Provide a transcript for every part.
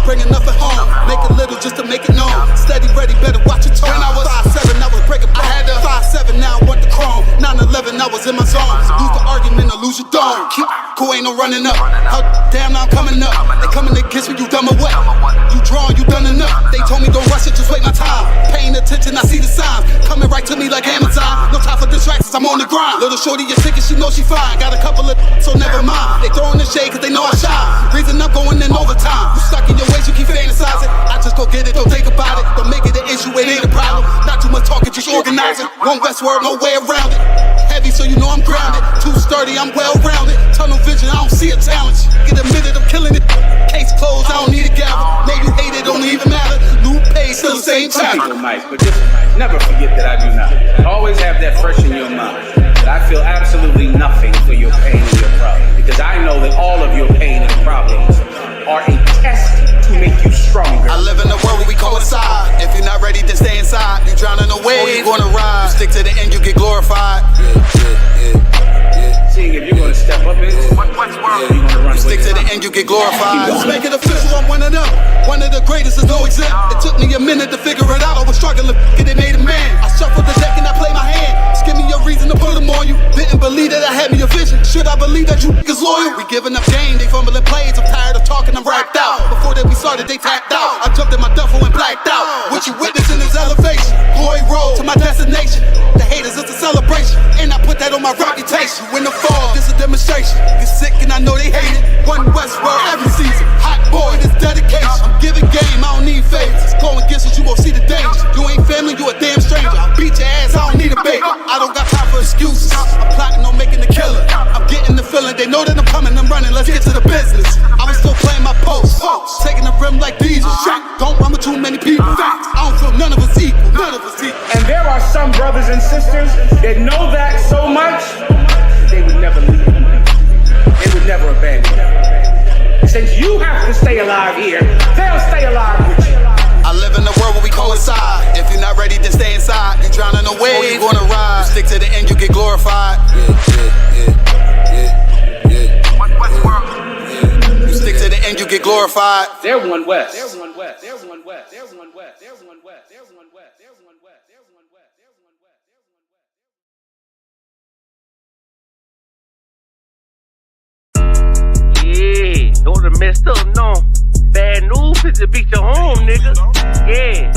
bring enough at home. Make a little just to make it known. Steady, ready, better watch your tone. When I was 5'7", I was breaking bones. I had a 5'7", now I want the chrome. 9/11, I was in my zone. Lose the argument or lose your dome. Keep cool, ain't no running up. Damn, now I'm coming up. They coming to kiss me, you dumb or what? You drawn, you done enough. They told me don't rush it, just wait my time. Paying attention, I see the signs. Coming right to me like Amazon. No time for distractions, I'm on the grind. Little shorty is sick and she knows she fine. Got a couple of so never mind. They throwing the shade cause they know I shine. Reason I'm going in overtime. You stuck in your ways, you keep fantasizing. I just go get it, don't think about it. Don't make it an issue, it ain't a problem. Not too much talking, just organizing. One Westward, no way around it. Heavy so you know I'm grounded. Too sturdy, I'm well rounded. Tunnel vision, I don't see a challenge. Get a minute, I'm killing it. Case closed, I don't need a gavel. Know you hate it, don't even matter. New page, still the same time. People might, but just never forget that I do not. Always have that fresh in your mind. That I feel absolutely nothing for your pain and your problem. Because I know that all of your pain and problems are a test to make you stronger. I live in a world where we coincide. If you're not ready, then stay inside. You drown in a wave, you gonna ride. You stick to the end, you get glorified. Seeing if you're gonna step up in what's wrong, you're gonna run. You stick to the end, you get glorified. Let's make it official, I'm one of them. One of the greatest is no exempt. It took me a minute to figure it out. I was struggling, it made a man. I shuffled the deck and I played my hand. Just give me a reason to put them on you. Didn't believe that I had me a vision. Should I believe that you niggas loyal? We giving up game, they fumbling plays. I'm tired of talking, I'm racked out. Before that we started, they tapped out. I jumped in my duffel and blacked out. What you witnessing is elevation. Glory road to my destination. The haters, it's a celebration. And I put that on my reputation. When the fall, this a demonstration. Get sick and I know they hate it. One Westward every season. Hot boy, this dedication. I'm giving game, I don't need favors. Go against us, you gon' see the danger. You ain't family, you a damn stranger. I'll beat your ass, I don't need a baker. I don't got time for excuses. I'm plotting on making a killer. I'm getting the feeling, they know that I'm coming, I'm running. Let's get to the business. I was still playing my post. Taking the rim like diesel. Don't run with too many people. I don't feel none of us equal. None of us equal. And there are some brothers and sisters that know that so much, they would never leave you. They would never abandon you. Since you have to stay alive here, they'll stay alive with you. I live in a world where we coincide. If you're not ready, then stay inside. You drown in a wave, you gonna ride. You stick to the end, you get glorified. You stick to the end, you get glorified. They're one West. They're one West. They're one West. They're one West. They're one West. They're one West. They're one West. They're one West. They're one West. Yeah, those are messed up, no. Bad news is to beat your home, nigga. Yeah.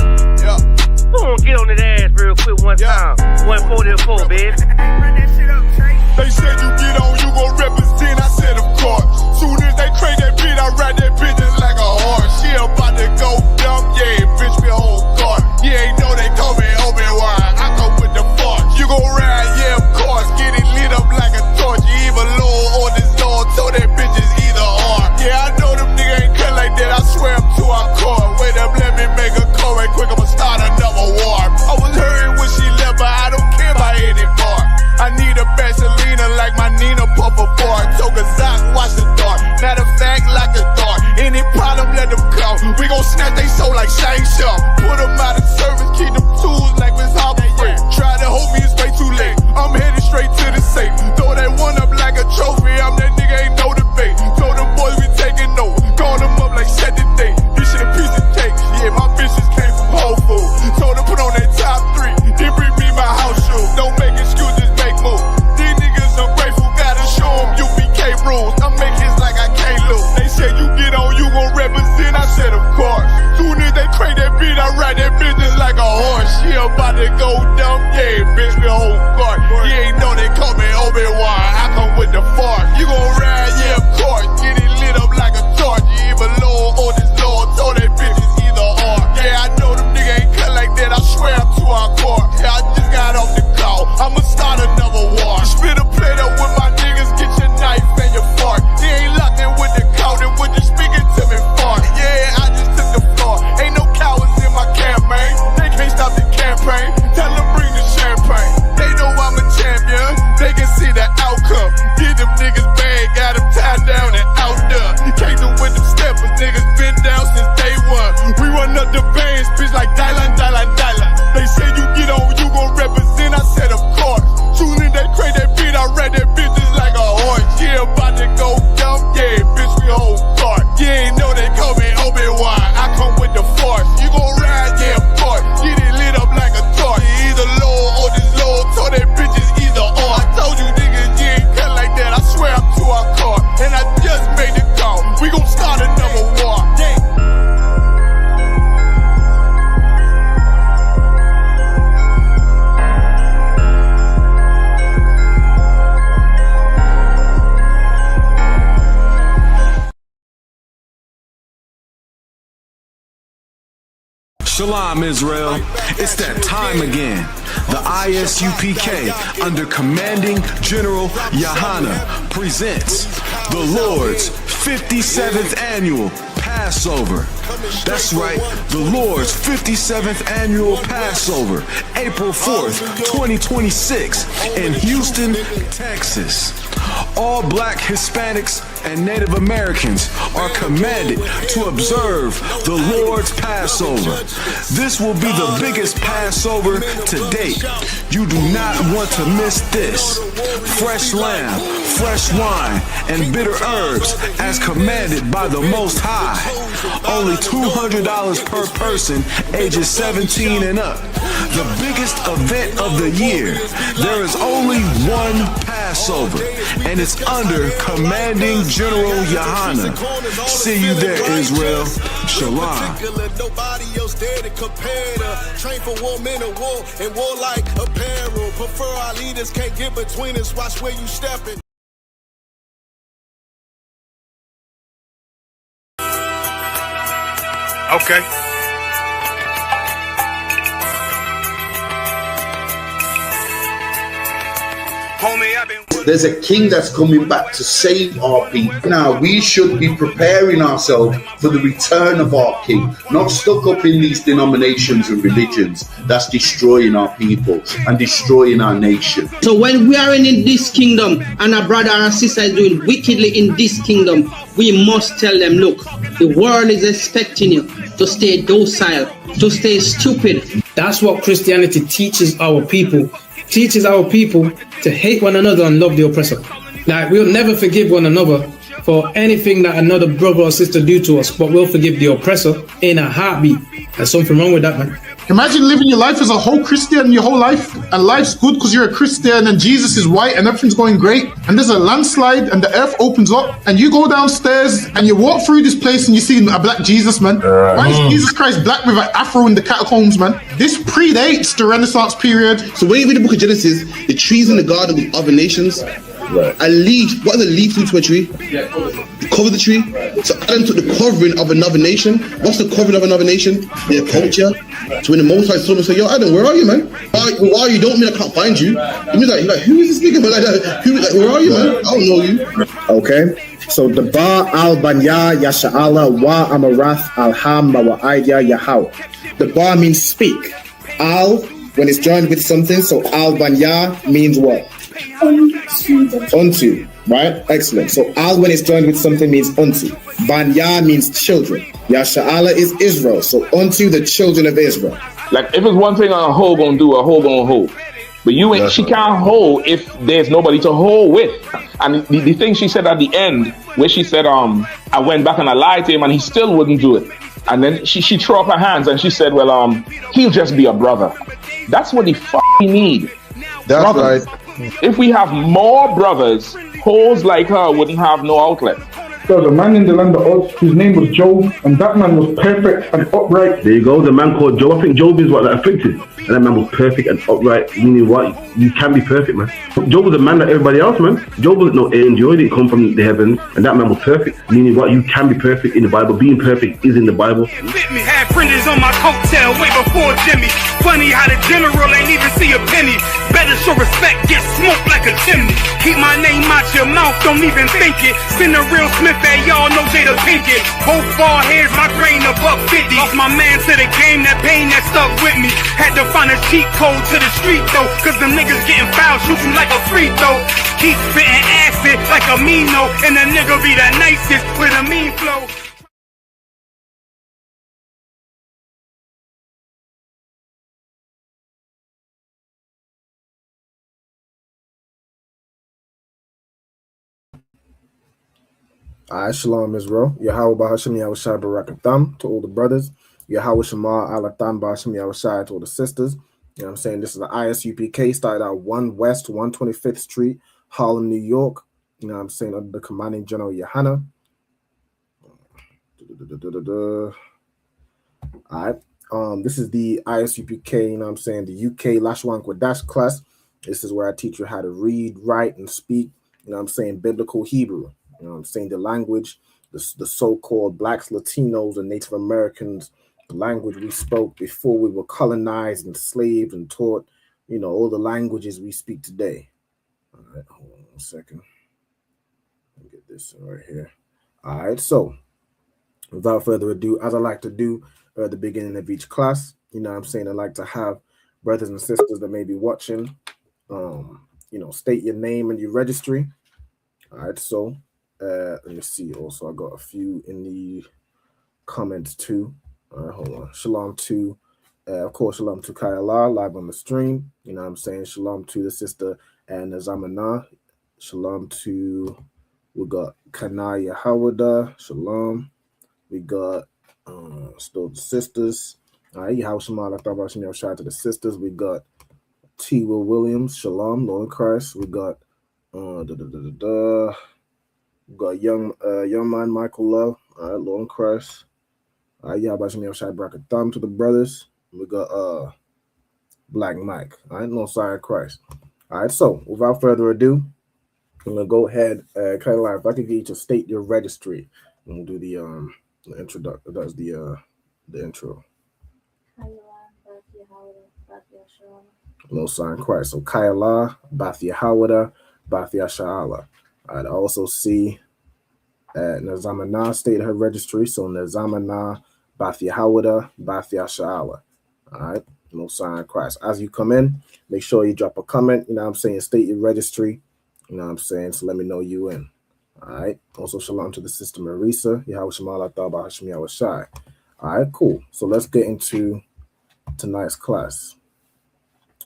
Who gon' get on that ass real quick one time? 144, baby. Run that shit up, Trey. They said you get on, you gon' represent. I said, of course. Soon as they crank that beat, I ride that bitch just like a horse. She about to go dumb, yeah, bitch, me a whole car. You ain't know they call me Obi-Wan. I come with the force. You gon' ride, yeah, of course. Get it lit up like a torch. You even low on this Lord, so that bitch is either or. Yeah, I know them niggas ain't cut like that. I swear I'm too hardcore. Wait up, let me make a call right quick. I'ma start another war. I was hurting when she left, but I don't care about anymore. I need a Vaseline like my Nina Puffer bar. Took a Zach, watch the dark. Matter of fact, like a dart. Any problem, let them come. We gon' snatch they soul like Shang Tsung. Put them out of service, keep them tools like Miss Hopper Free. Try to hold me, it's way too late. I'm headed straight to the safe. Throw that one up like a trophy. I'm that nigga, ain't no debate. Told them boys we taking over. Call them up like set the date. This shit a piece of cake. Yeah, my bitches came from Whole Foods. Told them put on that top 3. Then bring me my house shoes. Don't make excuses, make moves. These niggas ungrateful, gotta show them UPK rules. I make hits like I can't lose. They said you get on, you gon' represent. I said of course. Soon as they crank that beat, I ride that business like a horse. She about to go dumb, yeah, bitch, me a whole car. You ain't know they call me Obi-Wan. I come with the force. You gon' ride, yeah, of course. Get it lit up like a torch. You even low on this Lord, so that bitch is either or. Yeah, I know them niggas ain't cut like that. I swear I'm too hardcore. Yeah, I just got off the call. I'ma start another war. Spit a plate up with my niggas, get your knife and your fork. They ain't locked in with the counting, with the speaking to me fart. Yeah, I just took the floor. Ain't no cowards in my campaign. They can't stop the campaign. Tell them bring the champagne. They know Shalom, Israel. It's that time again. The ISUPK, under Commanding General Yahana, presents the Lord's 57th Annual Passover. That's right, the Lord's 57th Annual Passover, April 4th, 2026, in Houston, Texas. All Black, Hispanics, and Native Americans are commanded to observe the Lord's Passover. This will be the biggest Passover to date. You do not want to miss this. Fresh lamb, fresh wine, and bitter herbs as commanded by the Most High. Only $200 per person, ages 17 and up. The biggest event of the year. There is only one Passover, and it's under Commanding General Yahana. See you there, Israel. Shalom. Nobody else there to compare to. Train for war, men of war, and warlike apparel. Prefer our leaders, can't get between us. Watch where you stepping. Okay. Homie, I've been... There's a king that's coming back to save our people. Now, we should be preparing ourselves for the return of our king, not stuck up in these denominations and religions that's destroying our people and destroying our nation. So when we are in this kingdom and our brother or sister is doing wickedly in this kingdom, we must tell them, look, the world is expecting you to stay docile, to stay stupid. That's what Christianity teaches our people. Teaches our people to hate one another and love the oppressor. Like, we'll never forgive one another for anything that another brother or sister do to us, but we'll forgive the oppressor in a heartbeat. There's something wrong with that, man. Imagine living your life as a whole Christian your whole life, and life's good because you're a Christian and Jesus is white and everything's going great, and there's a landslide and the earth opens up and you go downstairs and you walk through this place and you see a black Jesus, man. Why is Jesus Christ black with an afro in the catacombs, man? This predates the Renaissance period. So when you read the book of Genesis, the trees in the garden with other nations, a leaf, what does a leaf do to a tree? Cover the tree. So Adam took the covering of another nation. What's the covering of another nation? Their culture. So when the Most High saw him, say, yo, Adam, where are you, man? Why are you? Don't mean I can't find you. He means like, who is this nigga? But where are you, man? I don't know you. Okay. So the Ba al Banya Yasha'ala wa Amarath al Ham wa Aidya Yahweh. The Ba means speak. Al, when it's joined with something, so al Banya means what? Unto, right? Excellent. So al, when it's joined with something, means unto. Banya means children. Yasha'ala is Israel. So unto the children of Israel. Like, if it's one thing a hoe gonna do, a hoe gonna hold. But you ain't, she can't hold if there's nobody to hold with. And the thing she said at the end, where she said, I went back and I lied to him and he still wouldn't do it. And then she threw up her hands and she said, well, he'll just be a brother. That's what he need. That's brothers. Right. If we have more brothers, hoes like her wouldn't have no outlet. There was a man in the land of Oz whose name was Job, and that man was perfect and upright. There you go, the man called Job. I think Job is what that afflicted. And that man was perfect and upright, meaning what? You can be perfect, man. Job was a man like everybody else, man. Job wasn't no angel, he didn't come from the heavens, and that man was perfect, meaning what? You can be perfect in the Bible. Being perfect is in the Bible. With me, had printers on my coattail way before Jimmy. Funny how the general ain't even see a penny. Better show respect, get smoked like a chimney. Keep my name out your mouth, don't even think it. Send a real Smith at y'all, know Jada Pinkett. Both ball heads, my grain above 50. Lost my man to the game, that pain that stuck with me. Had to find a cheat code to the street though, cause them niggas getting foul, shoot you like a free throw. Keep spitting acid like a Mino, and the nigga be the nicest with a mean flow. Alright, Shalom Israel. Yahweh Bahashim Yahushai Barakatham to all the brothers. Yahweh Shema Alatham Bahashim Yahushai to all the sisters. You know what I'm saying? This is the ISUPK, started out 1 West 125th Street, Harlem, New York. You know what I'm saying? Under the Commanding General Yahana. Alright. This is the ISUPK, you know what I'm saying? The UK Lashawan Qadash class. This is where I teach you how to read, write, and speak, you know what I'm saying, biblical Hebrew. You know what I'm saying? The language, the so-called blacks, Latinos, and Native Americans the language we spoke before we were colonized, enslaved, and taught, all the languages we speak today. All right, hold on 1 second. Let me get this right here. All right, so without further ado, as I like to do at the beginning of each class, I like to have brothers and sisters that may be watching, state your name and your registry. All right, so let me see. Also, I got a few in the comments too. All right, hold on. Shalom to, of course, shalom to Kayala live on the stream. Shalom to the sister and Zamana. Shalom to, we got Kanaya Hawada. Shalom. We got still the sisters. All right, shout out to the sisters. We got T. Will Williams. Shalom, Lord in Christ. We got we got young man Michael Love. All right, Lord in Christ. All right, shout out to the brothers. We got Black Mike. All right, no sorry Christ. All right, so without further ado, I'm gonna go ahead, kind of like if I could get you to state your registry, and we'll do the introduction. That's the intro. No sign Christ. So Kayala, Bathia Hawada, Bathia Sha'ala. I'd also see Nazamana state her registry. So Nazamana, Bathia Hawada, Bathia Sha'ala. All right. No sign Christ. As you come in, make sure you drop a comment. State your registry. So let me know you in. All right. Also, shalom to the sister Marisa. Yahweh Shemala Thaba Hashem Yahweh Shai. All right, cool. So let's get into tonight's class.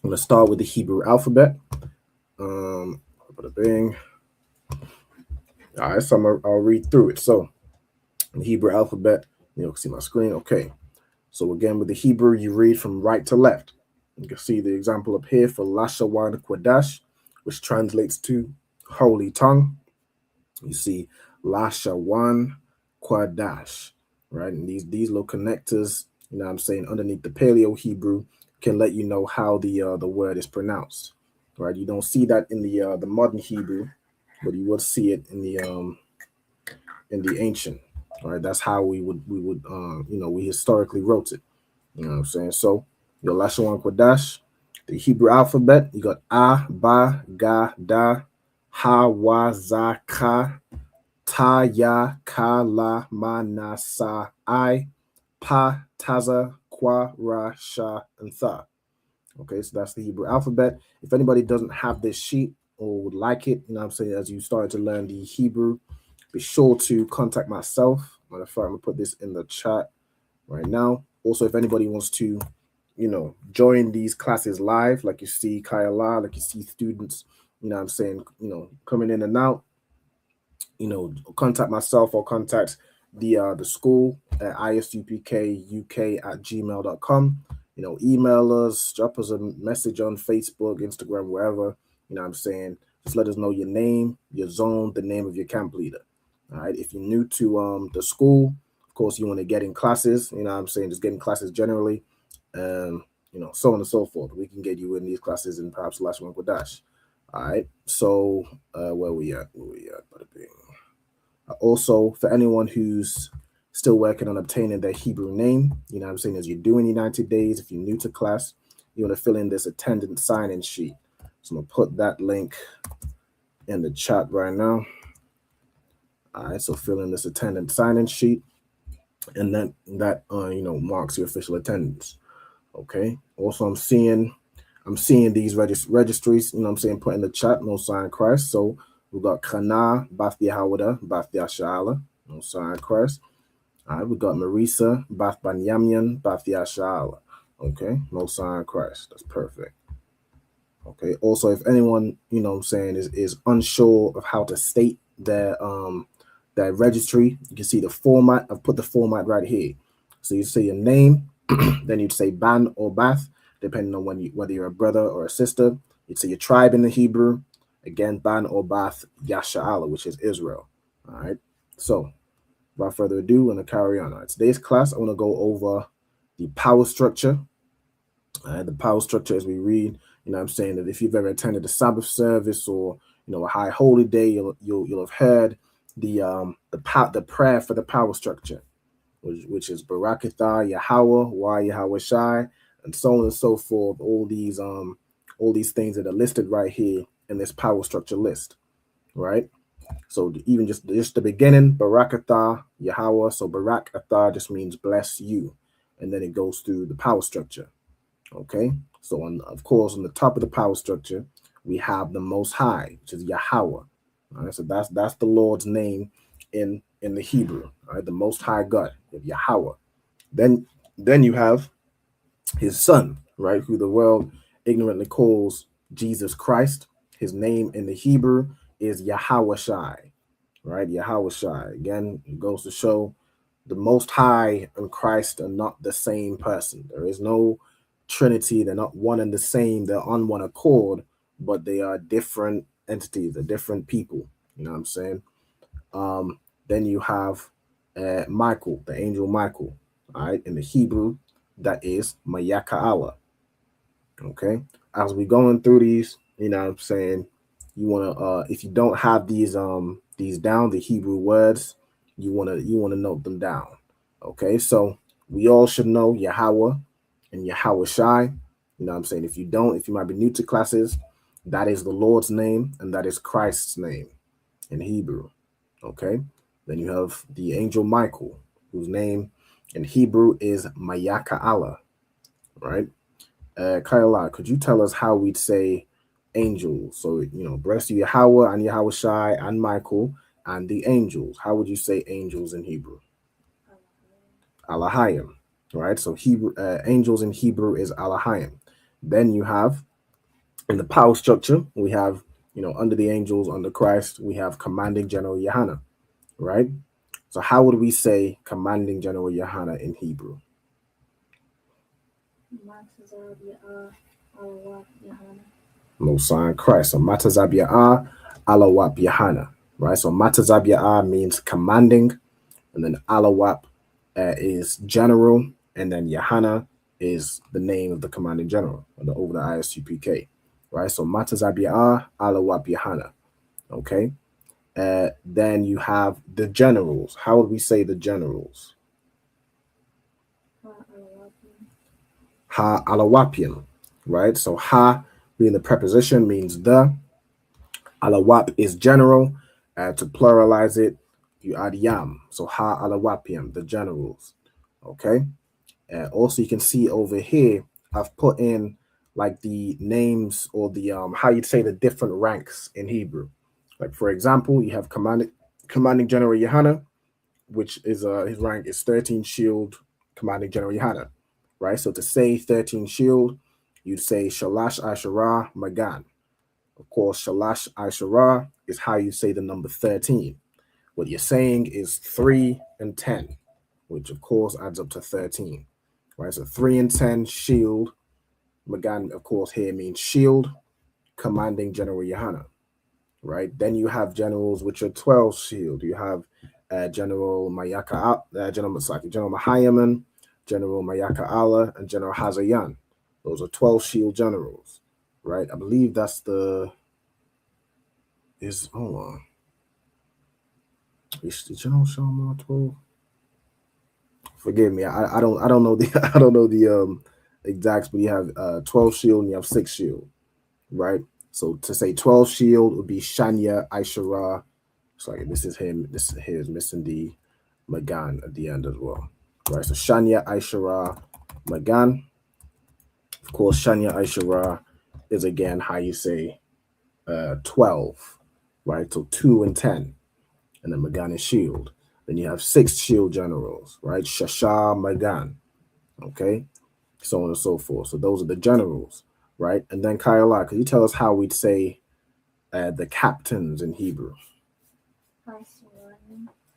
I'm going to start with the Hebrew alphabet. All right, so I'll read through it. So, the Hebrew alphabet, you can see my screen. Okay. So, again, with the Hebrew, you read from right to left. You can see the example up here for Lashawan Qadash, which translates to holy tongue. You see Lashawan Qadash, right? And these little connectors, underneath the Paleo Hebrew can let you know how the word is pronounced, right? You don't see that in the modern Hebrew, but you would see it in the ancient, right? That's how we would we historically wrote it. You know what I'm saying? So your Lashawan Qadash, the Hebrew alphabet, you got A, Ba, Ga, Da, Ha, Wa, Za, Ka, Ta, Ya, Ka, La, Ma, Na, Sa, I, Pa, Taza, Kwa, Ra, Sha, and Tha. Okay, so that's the Hebrew alphabet. If anybody doesn't have this sheet or would like it, as you start to learn the Hebrew, be sure to contact myself. Matter of fact, I'm going to put this in the chat right now. Also, if anybody wants to, join these classes live, like you see Kayala, like you see students, coming in and out, contact myself or contact the school at ISUPK UK@gmail.com. Email us, drop us a message on Facebook, Instagram, wherever. Just let us know your name, your zone, the name of your camp leader. All right. If you're new to the school, of course, you want to get in classes. Just get in classes generally, so on and so forth. We can get you in these classes in perhaps Lashawan Qadash. All right. So where we at? Also, for anyone who's still working on obtaining their Hebrew name, as you're doing your 90 days, if you're new to class, you want to fill in this attendance sign-in sheet. So I'm going to put that link in the chat right now. All right, so fill in this attendance sign-in sheet, and that marks your official attendance. Okay. Also, I'm seeing these registries, put in the chat, no sign Christ. So we got Kana, Bathia Hawada, Bathia Sha'ala, no sign Christ. All right, we got Marisa, Bath Banyamyan, Bathia Sha'ala. Okay, no sign Christ. That's perfect. Okay. Also, if anyone, is unsure of how to state their registry, you can see the format. I've put the format right here. So you say your name, then you'd say Ban or Bath, depending on whether you're a brother or a sister. You'd say your tribe in the Hebrew. Again, Ban or Bath, Yasha'ala, which is Israel. All right. So without further ado, I'm going to carry on. All right, today's class, I want to go over the power structure. The power structure as we read, that if you've ever attended a Sabbath service or, a high holy day, you'll have heard the prayer for the power structure, which is Barakatha, Yahweh, Why Yahweh Shai, and so on and so forth. All these things that are listed right here in this power structure list, right? So even just the beginning, Barakatha, Yahweh. So Barakatha just means bless you, and then it goes through the power structure. Okay, so of course on the top of the power structure we have the Most High, which is Yahweh. All right, so that's the Lord's name in the Hebrew. All right, the Most High God, Yahweh. Then you have His Son, right, who the world ignorantly calls Jesus Christ. His name in the Hebrew is Yahweh Shai, right? Yahweh Shai. Again, it goes to show the Most High and Christ are not the same person. There is no Trinity. They're not one and the same. They're on one accord, but they are different entities. They're different people. You know what I'm saying? Then you have Michael, the angel Michael. All right, in the Hebrew, that is Mayaka'ala. Okay, as we going through these, you know what I'm saying, you want to if you don't have these down, the Hebrew words, you want to note them down. Okay, so we all should know Yahweh and Yahweh Shai. You know what I'm saying? If you might be new to classes, that is the Lord's name and that is Christ's name in Hebrew. Okay, then you have the angel Michael, whose name in Hebrew is Mayaka'ala, right? Kaila, could you tell us how we'd say angels? So, bless you, Yahweh and Yahweh Shai and Michael and the angels. How would you say angels in Hebrew? Alahayim, right? So Hebrew angels in Hebrew is Alahayim. Then you have in the power structure, we have, under the angels, under Christ, we have commanding general Yahana, right? So how would we say commanding general Yahana in Hebrew? Mosa and Christ. So Matazabiyah Alawap Yahana, right? So Matazabiyah means commanding, and then Alawap is general, and then Yahana is the name of the commanding general over the ISUPK, right? So Matazabiyah Alawap Yahana, okay? Then you have the generals. How would we say the generals? Ha Alawapian, right? So ha being the preposition means the. Alawap is general. To pluralize it, you add yam. So ha Alawapian, the generals. Okay. Also, you can see over here, I've put in like the names or the how you'd say the different ranks in Hebrew. Like for example, you have commanding general Yahana, which is his rank is 13 shield commanding general Yahana, right? So to say 13 shield, you'd say Shalash Asherah Magan. Of course, Shalash Asherah is how you say the number 13. What you're saying is 3 and 10, which of course adds up to 13, right? So 3 and 10 shield. Magan, of course, here means shield, commanding general Yahana, right? Then you have generals which are 12 shield. You have General Mayaka, General Mahayaman, General Mayaka Allah, and General Hazayan. Those are 12 shield generals, right? I believe that's hold on. Is the General Shaman 12? Forgive me, I don't know the exacts, but you have 12 shield and you have 6 shield, right? So to say 12 shield would be Shanya Aishara. It's like this is him. This here is missing the Magan at the end as well, right? So Shanya Aishara Magan. Of course, Shanya Aishara is again how you say 12, right? So 2 and 10, and then Magan is shield. Then you have 6 shield generals, right? Shasha Magan, okay, so on and so forth. So those are the generals, right? And then Kayala, could you tell us how we'd say the captains in Hebrew?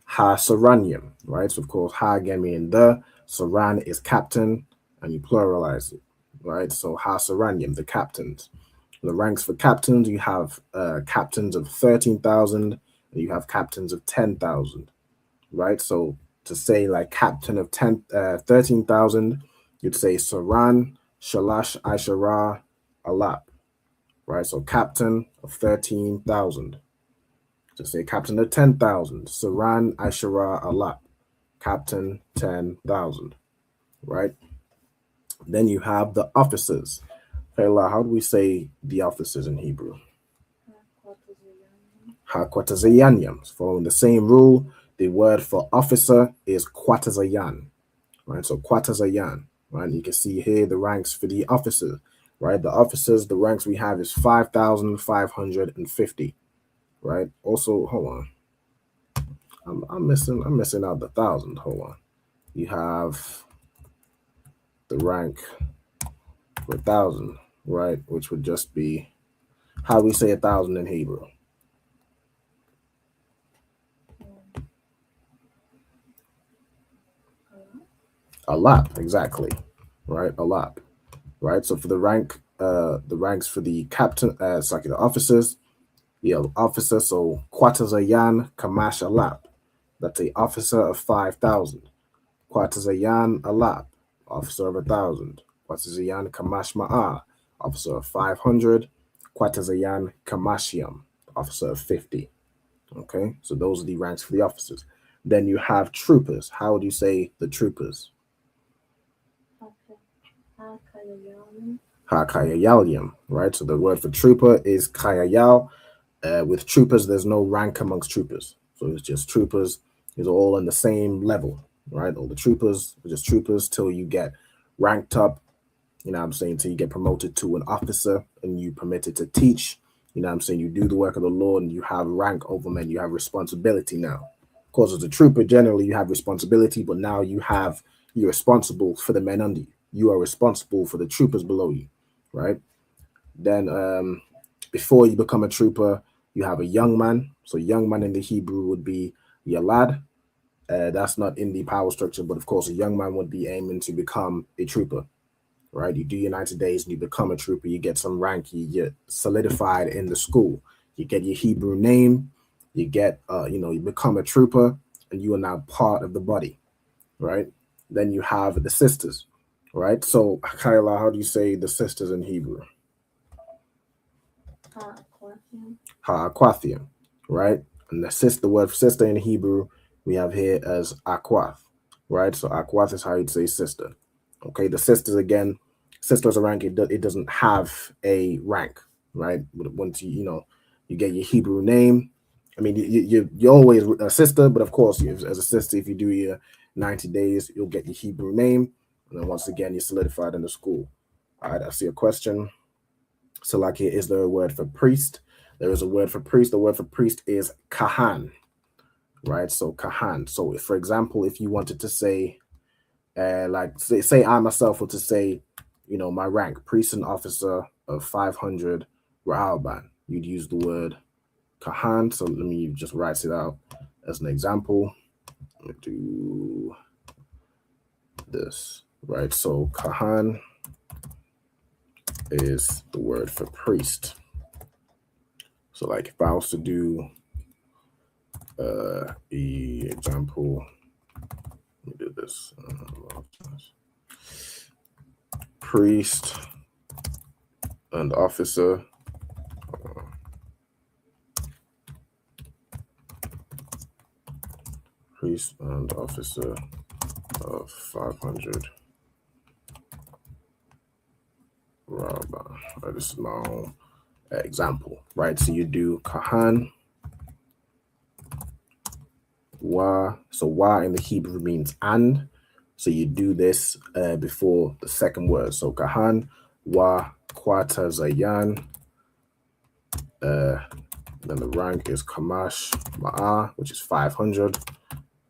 Ha Saranyam, right? So of course, ha again meaning the, Saran is captain, and you pluralize it, right? So ha Saranyam, the captains. The ranks for captains, you have captains of 13,000, and you have captains of 10,000, right? So to say like captain of 13,000, you'd say Saran, Shalash, Aishara, Alap, right? So captain of 13,000. To say captain of 10,000, Saran, Aishara, Alap, captain 10,000, right? Then you have the officers. How do we say the officers in Hebrew? Ha-Kwatazayanyam. Following the same rule, the word for officer is Kwatazayan, right? So Kwatazayan, right? You can see here the ranks for the officers, right? The officers, the ranks we have is 5,550, right? Also, hold on. I'm missing out the 1,000. Hold on. You have the rank for 1,000, right? Which would just be how we say 1,000 in Hebrew. A lot, exactly, right? A lot, right? So for the ranks for the captain, the officers, officer. So Kwatazayan Kamash Alap. That's a officer of 5,000. Kwatazayan Alap, officer of 1,000. Kwatazayan Kamash Ma'ah, officer of 500. Kwatazayan Kamashiam, officer of 50. Okay, so those are the ranks for the officers. Then you have troopers. How would you say the troopers? Ha-Kayayalyam, right? So the word for trooper is Kayayal. With troopers, there's no rank amongst troopers. So it's just troopers is all on the same level, right? All the troopers are just troopers till you get ranked up, you know what I'm saying, till you get promoted to an officer and you permitted to teach, you know what I'm saying, you do the work of the Lord and you have rank over men, you have responsibility now. Of course, as a trooper, generally you have responsibility, but now you're responsible for the men under you. You are responsible for the troopers below you, right? Then before you become a trooper, you have a young man. So young man in the Hebrew would be Yalad. That's not in the power structure, but of course a young man would be aiming to become a trooper, right? You do your 90 days and you become a trooper, you get some rank, you get solidified in the school, you get your Hebrew name, you get, you become a trooper and you are now part of the body, right? Then you have the sisters, right? So, Kayla, how do you say the sisters in Hebrew? Ha-Akwathim, right? And the word for sister in Hebrew we have here as Akwath, right? So Akwath is how you'd say sister. Okay, the sisters again, sisters a rank, it doesn't have a rank, right? But once you get your Hebrew name, I mean, you're always a sister, but of course, as a sister, if you do your 90 days, you'll get your Hebrew name, and then once again, you're solidified in the school. All right, I see a question. So, like, here is there a word for priest? There is a word for priest. The word for priest is kahan, right? So kahan. So, for example, if you wanted to say, say I myself were to say, my rank, priest and officer of 500 Ra'alban, you'd use the word kahan. So let me just write it out as an example. Let me do this, right? So kahan is the word for priest. So like if I was to do the example, let me do this. Priest and officer. Priest and officer of 500 Rabba. This is my own example, right? So you do kahan, wa. So wa in the Hebrew means and. So you do this before the second word. So kahan, wa, kwata, zayan. Then the rank is kamash, ma'ah, which is 500.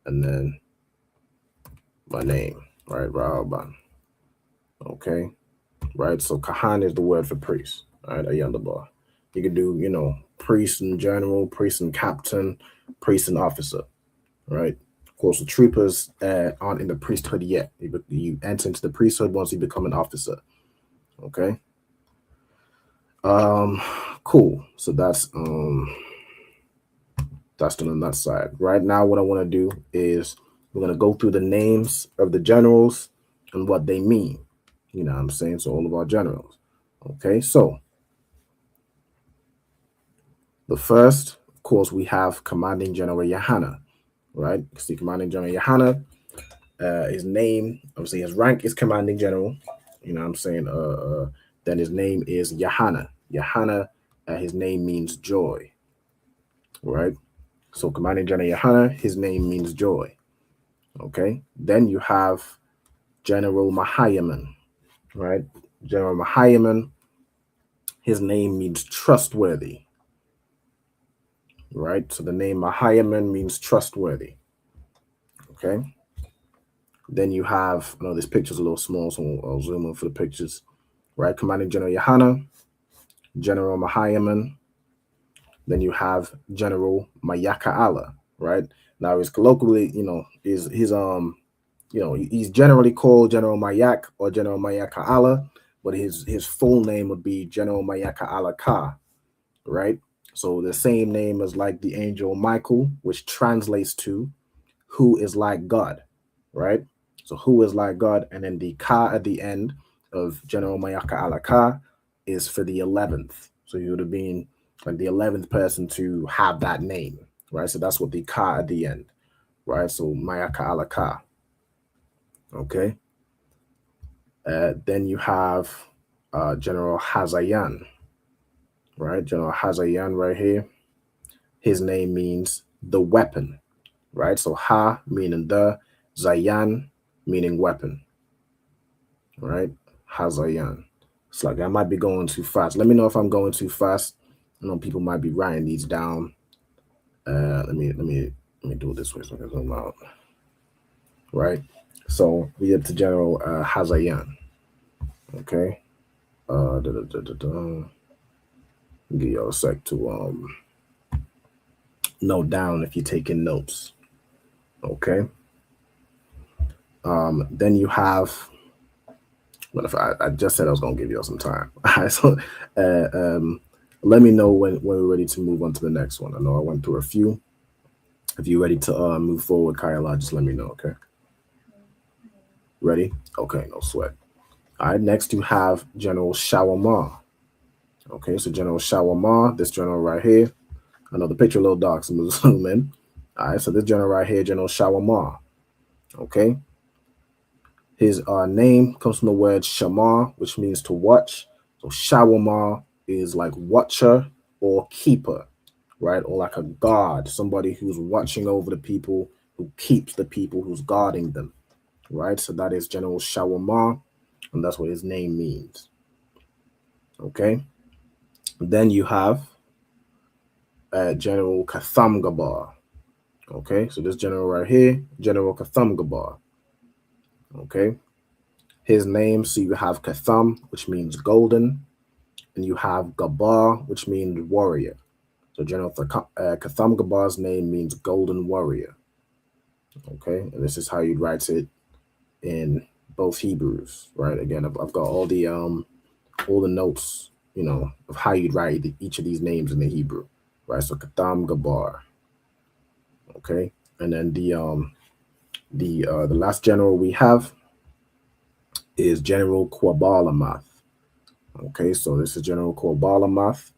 And then my name, right? Ra'alban. Okay. Right. So kahan is the word for priest. All right. Ayandaba. You can do, priest in general, priest and captain, priest and officer. Right. Of course, the troopers aren't in the priesthood yet. You enter into the priesthood once you become an officer. Okay. Cool. So that's done on that side. Right now, what I want to do is we're going to go through the names of the generals and what they mean. You know what I'm saying? So all of our generals. Okay. So the first, of course, we have Commanding General Yohana. Right? See, Commanding General Yohana, His name, obviously, his rank is commanding general. You know what I'm saying? Then his name is Yahana. Yahana, his name means joy. Right? So commanding general Yahana, his name means joy. Okay. Then you have General Mahayaman. Right? General Mahayaman, his name means trustworthy. Right? So the name Mahayaman means trustworthy. Okay. Then you have, I know this picture's a little small, so I'll zoom in for the pictures. Right? Commanding General Yahana, General Mahayaman. Then you have General Mayaka Allah. Right? Now he's colloquially, he's generally called General Mayak or General Mayaka Allah, but his full name would be General Mayaka Allah Ka. Right? So the same name as like the angel Michael, which translates to who is like God. Right? So who is like God, and then the Ka at the end of General Mayaka Allah Ka is for the 11th. So you would have been like the 11th person to have that name, right? So that's what the Ka at the end, right? So Mayaka Allah Ka. Okay. Then you have General Hazayan, right? General Hazayan right here. His name means the weapon, right? So Ha meaning the, Zayan meaning weapon, right? Hazayan. It's like I might be going too fast. Let me know if I'm going too fast. I know people might be writing these down. Let me do it this way so I can zoom out. Right. So we get to General Hazayan. Okay. Give you a sec to note down if you're taking notes. Okay. Then you have. But if I just said I was gonna give you all some time. All right, so let me know when we're ready to move on to the next one. I know I went through a few. If you're ready to move forward, Kayla, just let me know, okay? Ready? Okay, no sweat. All right, next you have General Shawamar. Okay, so General Shawamar, this general right here. I know the picture a little dark, so I'm gonna zoom in. All right, so this general right here, General Shawamar. Okay. His name comes from the word shamar, which means to watch. So shawamar is like watcher or keeper, right? Or like a guard, somebody who's watching over the people, who keeps the people, who's guarding them, right? So that is General Shawamar, and that's what his name means. Okay. Then you have General Kathamgabar. Okay, so this general right here, General Kathamgabar. Okay. His name, so you have Katham, which means golden, and you have Gabar, which means warrior. So General Katham Gabar's name means golden warrior. Okay, and this is how you write it in both Hebrews, right? Again, I've got all the notes, of how you'd write each of these names in the Hebrew, right? So Katham Gabar. Okay, and then the last general we have is General Quabalamath. Okay, so this is General Quabalamath.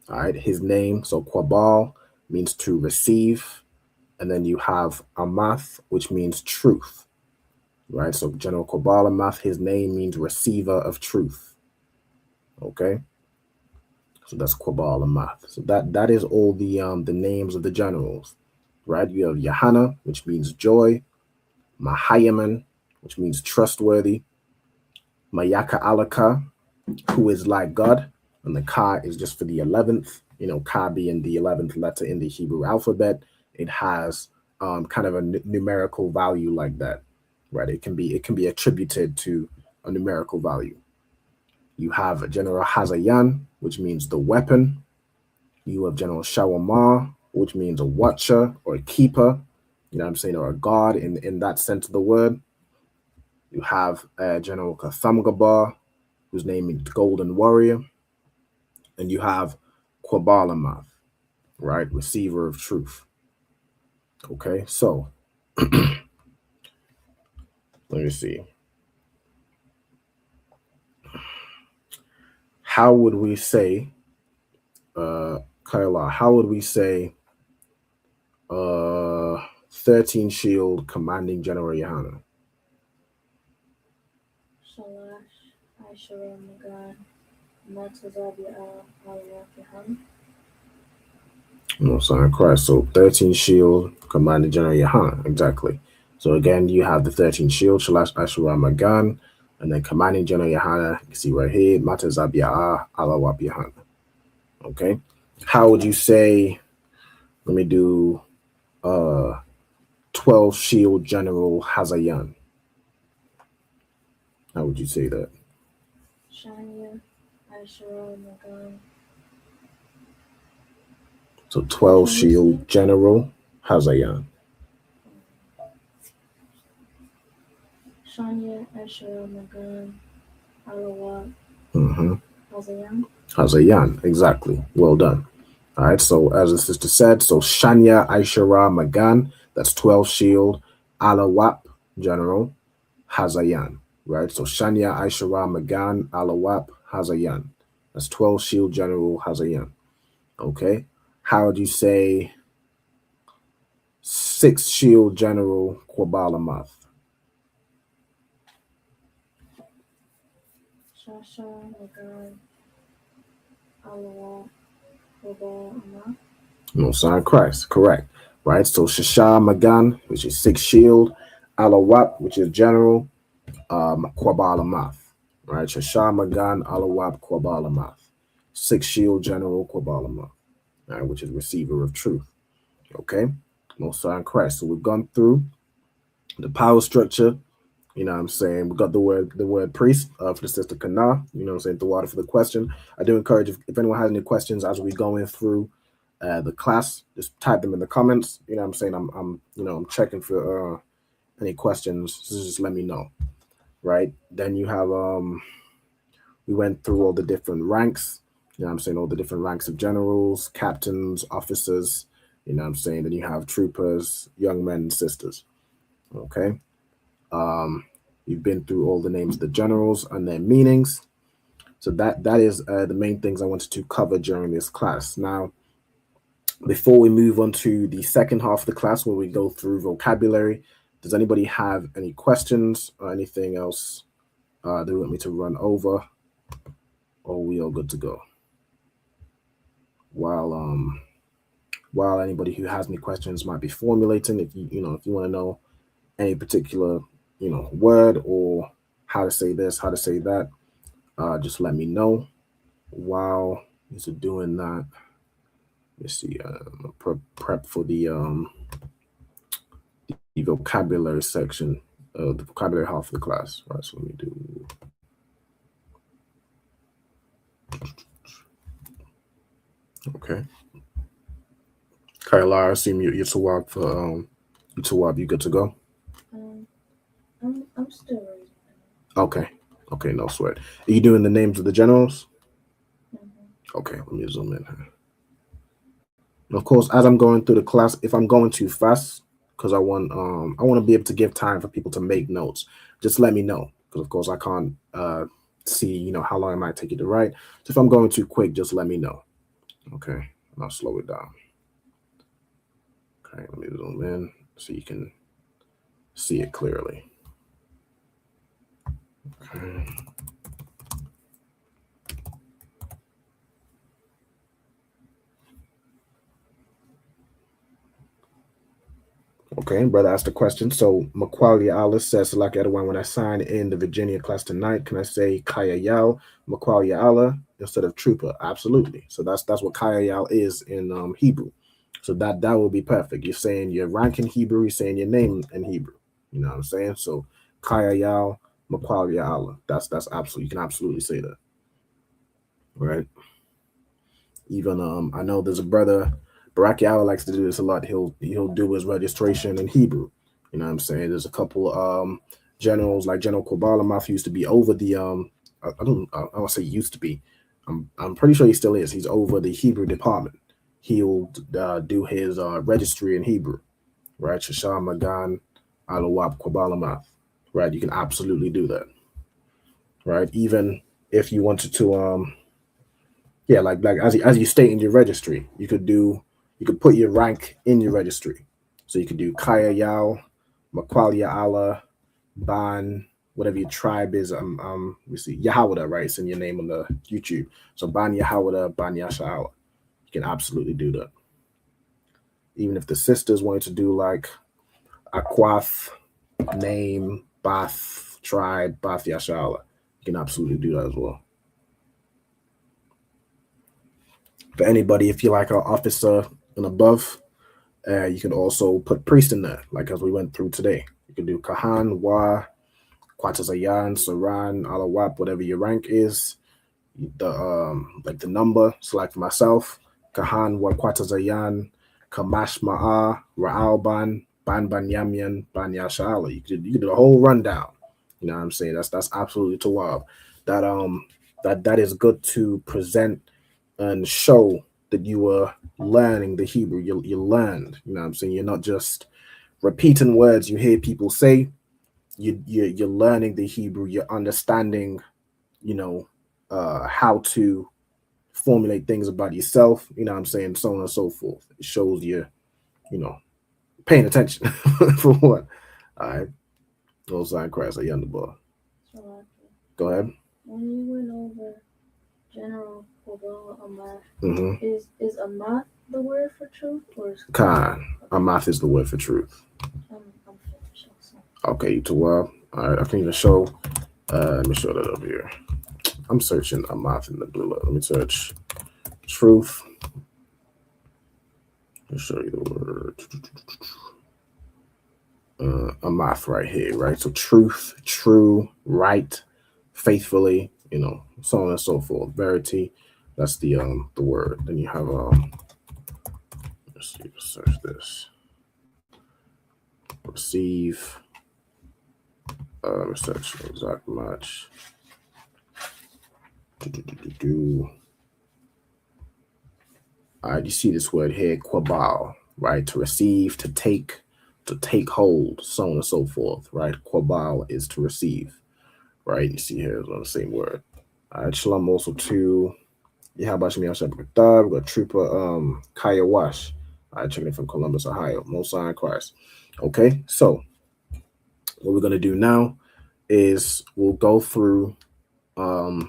All right, his name, so Quabal means to receive, and then you have Amath, which means truth. Right, so General Quabalamath, his name means receiver of truth. Okay, so that's Quabalamath. So that is all the names of the generals. Right, you have Yahana, which means joy, Mahayaman, which means trustworthy, Mayaka Alaka, who is like God, and the Ka is just for the 11th. Ka being the 11th letter in the Hebrew alphabet, it has kind of a numerical value like that, right? It can be attributed to a numerical value. You have General Hazayan, which means the weapon. You have General Shawamar, which means a watcher or a keeper, or a guard in that sense of the word. You have General Kathamgabar, whose name means golden warrior. And you have Quabalamath, right? Receiver of truth. Okay, so let me see. How would we say, Kaila, how would we say 13 shield commanding General Yahana? Shalash, Aishara, Magan, Matazabia, Al-Wakihan. No, son of Christ. So 13 shield, Commander General Yahan. Exactly. So again, you have the 13 shield, Shalash Ashura Magan, and then Commanding General Yahana. You can see right here, Matazabia Alawap Yahan. Okay. How would you say, let me do 12 shield General Hazayan? How would you say that? Shania, Aishara, Magan. So 12 shield General Hazayan. Shania, Aishara, Magan, Alawat, Mm-hmm. Hazayan. Hazayan, exactly. Well done. All right, so as the sister said, so Shanya Aishara Magan, that's 12 shield, Alawap General, Hazayan, right? So Shanya Aishara Magan, Alawap, Hazayan. That's 12 shield General Hazayan. Okay. How would you say 6 shield General Kwabalamath? Shasha, Magan, Alawat, Wabal, Ama. No sign Christ, correct. Right? So Shasha Magan, which is 6 shield, Alawap, which is General, Kwabalamath. Right? Shasha Magan, Alawap, Kwabalamath. 6 shield General Kwabalamath. Right, which is receiver of truth. Okay, Most High in Christ. So we've gone through the power structure. You know what I'm saying? We got the word priest for the sister Kana. You know what I'm saying? The water for the question. I do encourage if anyone has any questions as we going through the class, just type them in the comments. You know what I'm saying? I'm checking for any questions. So just let me know. Right? Then you have we went through all the different ranks. You know what I'm saying? All the different ranks of generals, captains, officers. You know what I'm saying? Then you have troopers, young men, and sisters. Okay. You've been through all the names of the generals and their meanings. So that is the main things I wanted to cover during this class. Now, before we move on to the second half of the class where we go through vocabulary, does anybody have any questions or anything else they want me to run over? Or we all good to go? While anybody who has any questions might be formulating, if you want to know any particular word or how to say this, how to say that, just let me know. While you're doing that, let's see, prep for the vocabulary section, the vocabulary half of the class. Right, so let me do. Okay. Kayla, I assume you're to walk for you good to go? I'm still reading. Okay, no sweat. Are you doing the names of the generals? Mm-hmm. Okay, let me zoom in here. Of course, as I'm going through the class, if I'm going too fast, because I want to be able to give time for people to make notes, just let me know. Because of course I can't see how long it might take you to write. So if I'm going too quick, just let me know. Okay, and I'll slow it down. Okay, let me zoom in so you can see it clearly. Okay. Okay, brother asked a question. So Makwali Alice says, like everyone, when I sign in the Virginia class tonight, can I say Kaya Yao, Makwali Allah instead of trooper? Absolutely. So that's what Kaya Yao is in Hebrew. So that will be perfect. You're saying your rank in Hebrew, you're saying your name in Hebrew. You know what I'm saying? So Kaya Yao, Makwali Allah. That's absolutely, you can absolutely say that. Right? Even I know there's a brother, Barak Yahweh likes to do this a lot. He'll do his registration in Hebrew. You know what I'm saying? There's a couple generals like General Kobalamath used to be over the I don't say used to be. I'm pretty sure he still is. He's over the Hebrew department. He'll do his registry in Hebrew. Right? Shasham Magan Alawab Kobalamath. Right? You can absolutely do that. Right? Even if you wanted to yeah, like as you state in your registry, you could put your rank in your registry. So you could do Kaya Yao, Makwalia Allah, Ban, whatever your tribe is. We see Yahweh, right? It's in your name on the YouTube. So Ban Yahweh, Ban Yasha'Allah. You can absolutely do that. Even if the sisters wanted to do like Aquath, name, Bath, tribe, Bath Yasha'Allah, you can absolutely do that as well. For anybody, if you're like an officer and above, you can also put priest in there, like as we went through today. You can do Kahan, Wa, Kwatazayan, Saran, Alawap, whatever your rank is. Like the number. So like for myself, Kahan, Wa, Kwatazayan, Kamash Ma'a, Ra'alban, Ban Yamyan, Ban Yasha'Allah. You could do the whole rundown. You know what I'm saying? That's absolutely tawab. That is good to present and show that you were learning the Hebrew. You learned, you know what I'm saying? You're not just repeating words you hear people say. You're learning the Hebrew. You're understanding, you know, how to formulate things about yourself, you know what I'm saying, so on and so forth. It shows you know, paying attention for what. All right. No sign Christ, I underbar. Go ahead. When you went over general Amath, is Amath the word for truth, or is Khan? Amath is the word for truth. I'm finished. Okay, you too well. All right, I can even show. Let me show that over here. I'm searching Amath in the blue. Let me search truth. Let me show you the word. Amath right here, right? So truth, true, right, faithfully, you know, so on and so forth. Verity, that's the word. Then you have let's see, search this. Receive. Let me search exact match. All right, you see this word here, quabal, right? To receive, to take hold, so on and so forth, right? Quabal is to receive, right? You see here is on the same word. All right, shalom also to Yahabashim Yashabakadar. We got Trooper Kaya Wash. All right, checking in from Columbus, Ohio. Most High in Christ. Okay, so what we're gonna do now is we'll go through the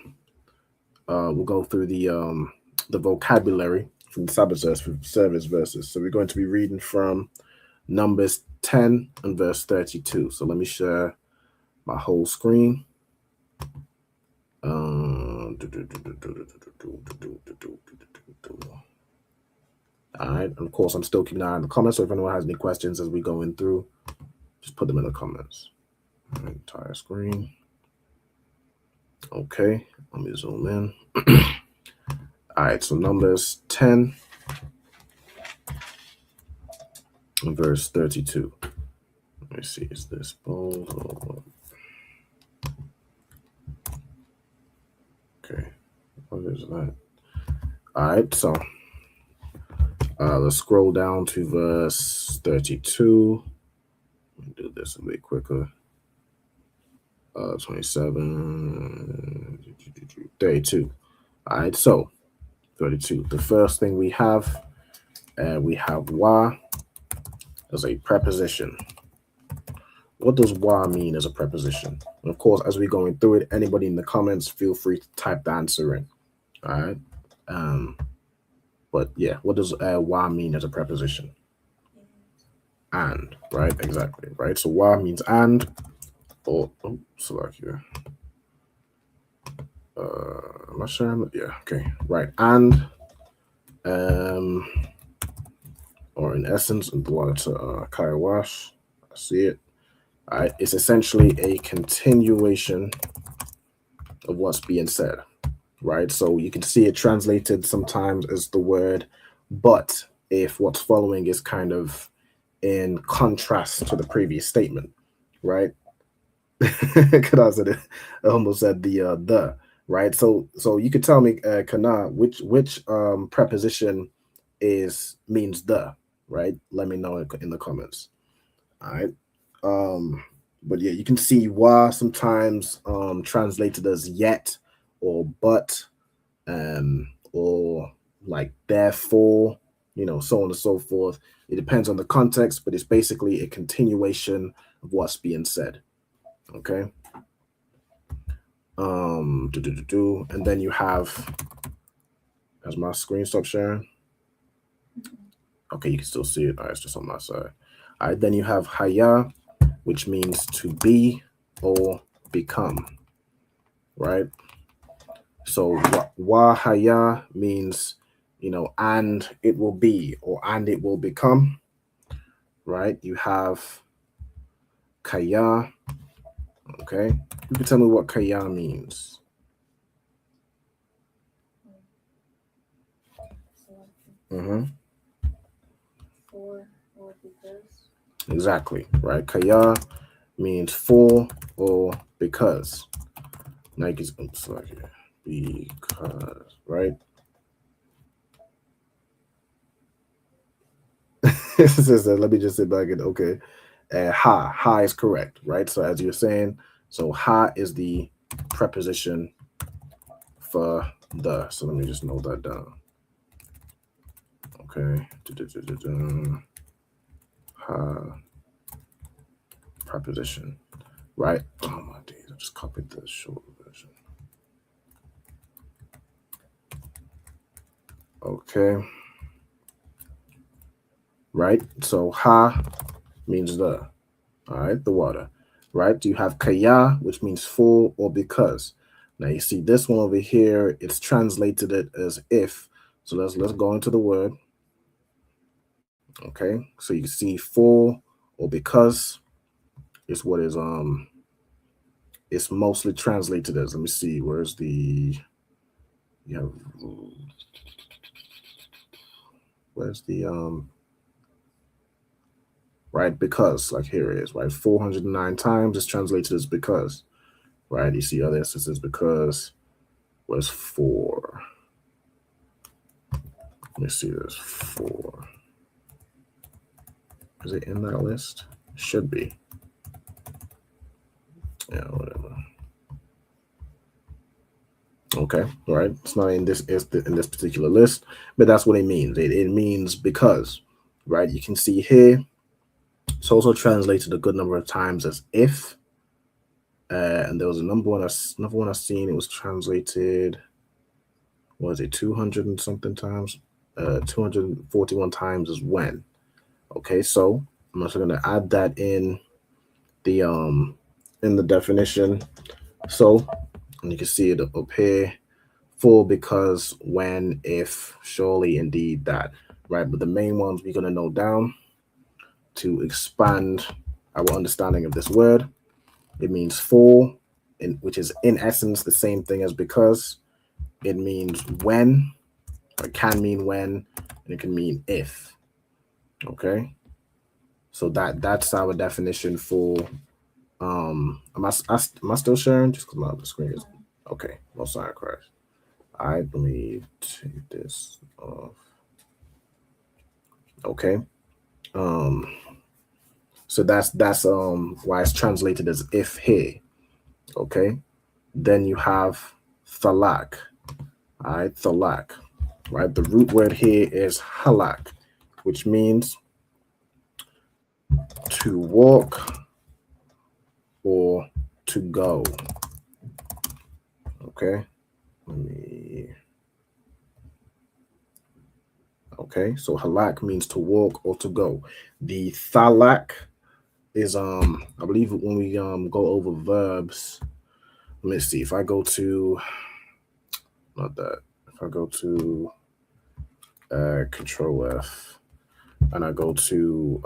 vocabulary from the Sabbath service verses. So we're going to be reading from Numbers 10 and verse 32. So let me share my whole screen. All right, and of course I'm still keeping an eye on the comments, so if anyone has any questions as we go in through, just put them in the comments. All right, entire screen. Okay, let me zoom in. All right, so Numbers 10 and verse 32. Let me see, is this bold or what? Okay, what is that? All right, so let's scroll down to verse 32. Let me do this a bit quicker. 27, 32. All right, so 32. The first thing we have wa as a preposition. What does wa mean as a preposition? And of course, as we're going through it, anybody in the comments, feel free to type the answer in. All right. But yeah, what does wa mean as a preposition? And, right? Exactly, right? So wa means and, or, Salakia. Am I sure? Yeah, okay, right. And, or in essence, the water to Kaya Wash. I see it. All right, it's essentially a continuation of what's being said, right? So you can see it translated sometimes as the word but, if what's following is kind of in contrast to the previous statement, right? I almost said the, right? So you could tell me, Kana, which preposition means the, right? Let me know in the comments. All right. But yeah, you can see wa sometimes translated as yet or but, or like therefore, you know, so on and so forth. It depends on the context, but it's basically a continuation of what's being said. Okay. And then you have, has my screen stopped sharing? Okay, you can still see it. All right, it's just on my side. All right, then you have haya, which means to be or become, right? So wa haya means, you know, and it will be, or and it will become, right? You have kaya. Okay, you can tell me what kaya means. Mm-hmm. For or because. Exactly, right? Kaya means for or because. Nike's like because, right? Let me just sit back and okay. Ha is correct, right? So as you're saying, so ha is the preposition for the. So let me just note that down. Okay. Ha preposition, right? Oh my days, I just copied the short version. Okay. Right? So ha means the. All right, the water. Right? You have kaya, which means for or because. Now you see this one over here, it's translated it as if. So let's go into the word. Okay, so you see for or because is what is it's mostly translated as. Let me see, where's the where's the right, because, like here it is, right? 409 times it's translated as because, right? You see other instances because was for. Let me see this. For. Is it in that list? Should be. Yeah, whatever. Okay, all right. It's not in this in this particular list, but that's what it means. It means because, right? You can see here. It's also translated a good number of times as if. And there was another one I've seen. It was translated. What was it, 200 and something times? 241 times as when. Okay, so I'm also going to add that in the definition. So, and you can see it up here. For, because, when, if, surely, indeed, that. Right, but the main ones we're going to note down to expand our understanding of this word. It means for, which is in essence the same thing as because. It means when, or it can mean when, and it can mean if. Okay, so that's our definition for. Am I still sharing? Just because my screen is okay. No sign crash. All right, let me take this off. Okay. So that's why it's translated as if here. Okay. Then you have thalak. All right, thalak. Right. The root word here is halak, which means to walk or to go. Okay. Okay, so halak means to walk or to go. The thalak is I believe when we go over verbs. Let me see if I go to not that. If I go to Control F and I go to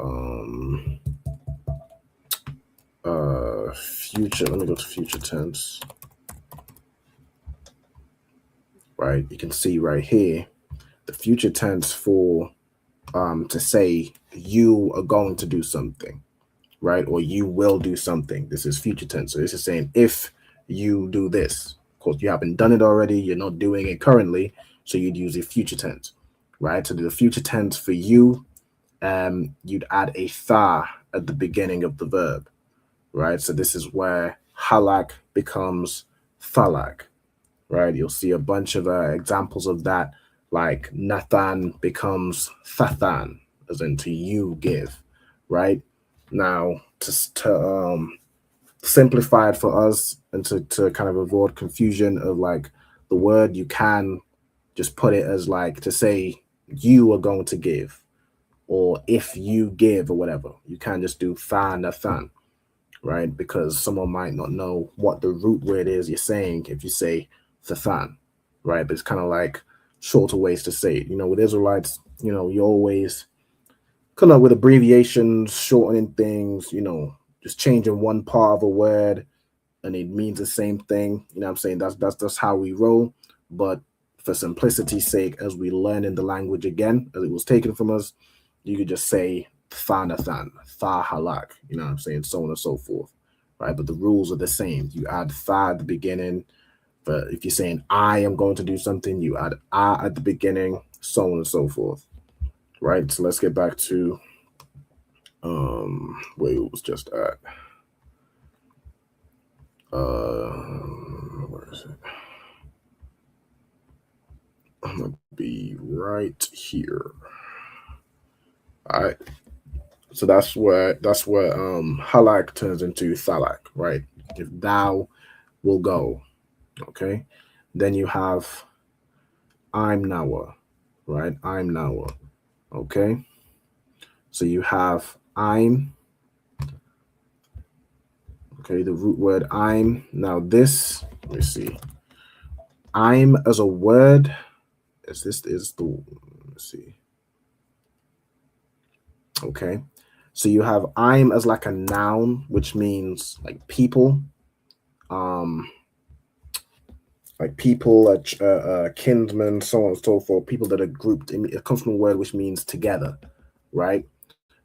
future, let me go to future tense. Right, you can see right here the future tense for to say you are going to do something, right? Or you will do something. This is future tense. So this is saying if you do this. Of course, you haven't done it already. You're not doing it currently. So you'd use a future tense, right? So the future tense for you, you'd add a tha at the beginning of the verb, right? So this is where halak becomes thalak, right? You'll see a bunch of examples of that, like Nathan becomes Thathan, as in to you give, right? Now, to simplified for us and to kind of avoid confusion of like the word, you can just put it as like to say you are going to give, or if you give, or whatever. You can just do than, right? Because someone might not know what the root word is you're saying if you say than, right? But it's kind of like shorter ways to say it. You know, with Israelites, you know, you always come up with abbreviations, shortening things, you know, just changing one part of a word and it means the same thing. You know what I'm saying? That's how we roll. But for simplicity's sake, as we learn in the language again, as it was taken from us, you could just say thanathan, tha halak, you know what I'm saying, so on and so forth, right? But the rules are the same. You add tha at the beginning, but if you're saying I am going to do something, you add at the beginning, so on and so forth, right? So let's get back to where it was just at. Where is it? I'm gonna be right here. All right. So that's where halak turns into thalak, right? If thou will go, okay. Then you have I'm nawa, right? I'm nawa, okay. So you have I'm, okay, the root word I'm. Now this, let me see. I'm as a word, let's see. Okay. So you have I'm as like a noun, which means like people, kinsmen, so on and so forth, people that are grouped. It comes from a word which means together, right?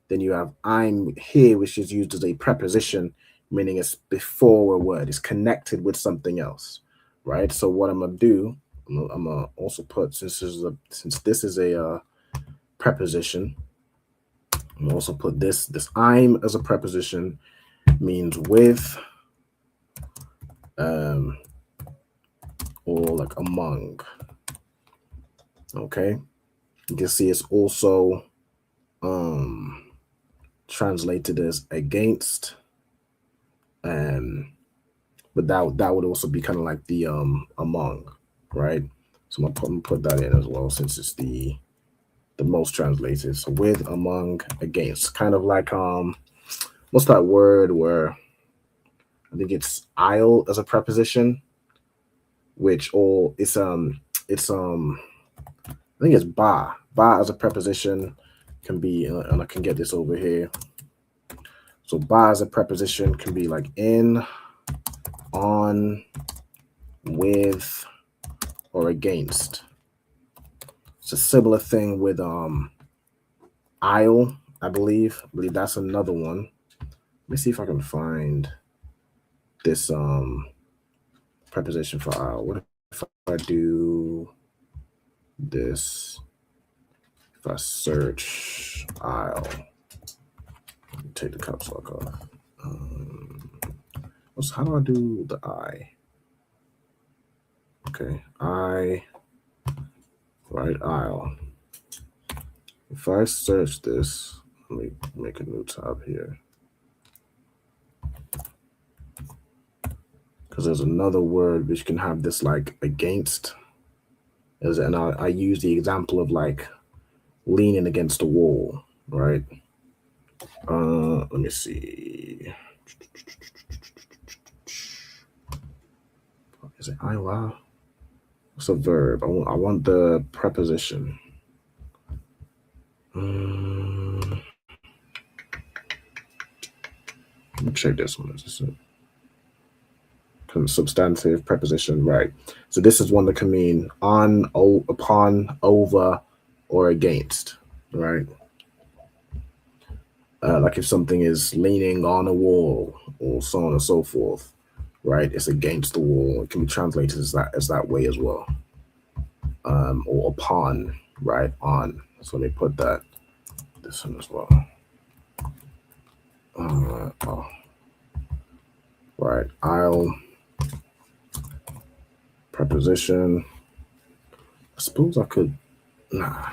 Then you have I'm here, which is used as a preposition, meaning it's before a word, it's connected with something else, right? So what I'm gonna do, I'm gonna also put, since this is a preposition, I'm gonna also put this I'm as a preposition means with, or like among. Okay, you can see it's also translated as against, but that would also be kind of like the among, right? So I'm gonna put that in as well, since it's the most translated. So with, among, against, kind of like what's that word where I think it's isle as a preposition, which, or it's I think it's ba as a preposition can be, and I can get this over here. So ba as a preposition can be like in, on, with, or against. It's a similar thing with isle, I believe that's another one. Let me see if I can find this preposition for isle. What if I do this? If I search isle, take the caps lock off. How do I do the I? Okay, I, right, isle. If I search this, let me make a new tab here, because there's another word which can have this like against, and I use the example of like leaning against a wall, right? Let me see. Is it Iowa? What's a verb? I want the preposition. Let me check this one. Is this it? Substantive preposition, right? So this is one that can mean on, upon, over, or against, right? Like if something is leaning on a wall, or so on and so forth, right? It's against the wall. It can be translated as that way as well. Or upon, right? On. So let me put this one as well. Right. I'll preposition. I suppose I could. Nah.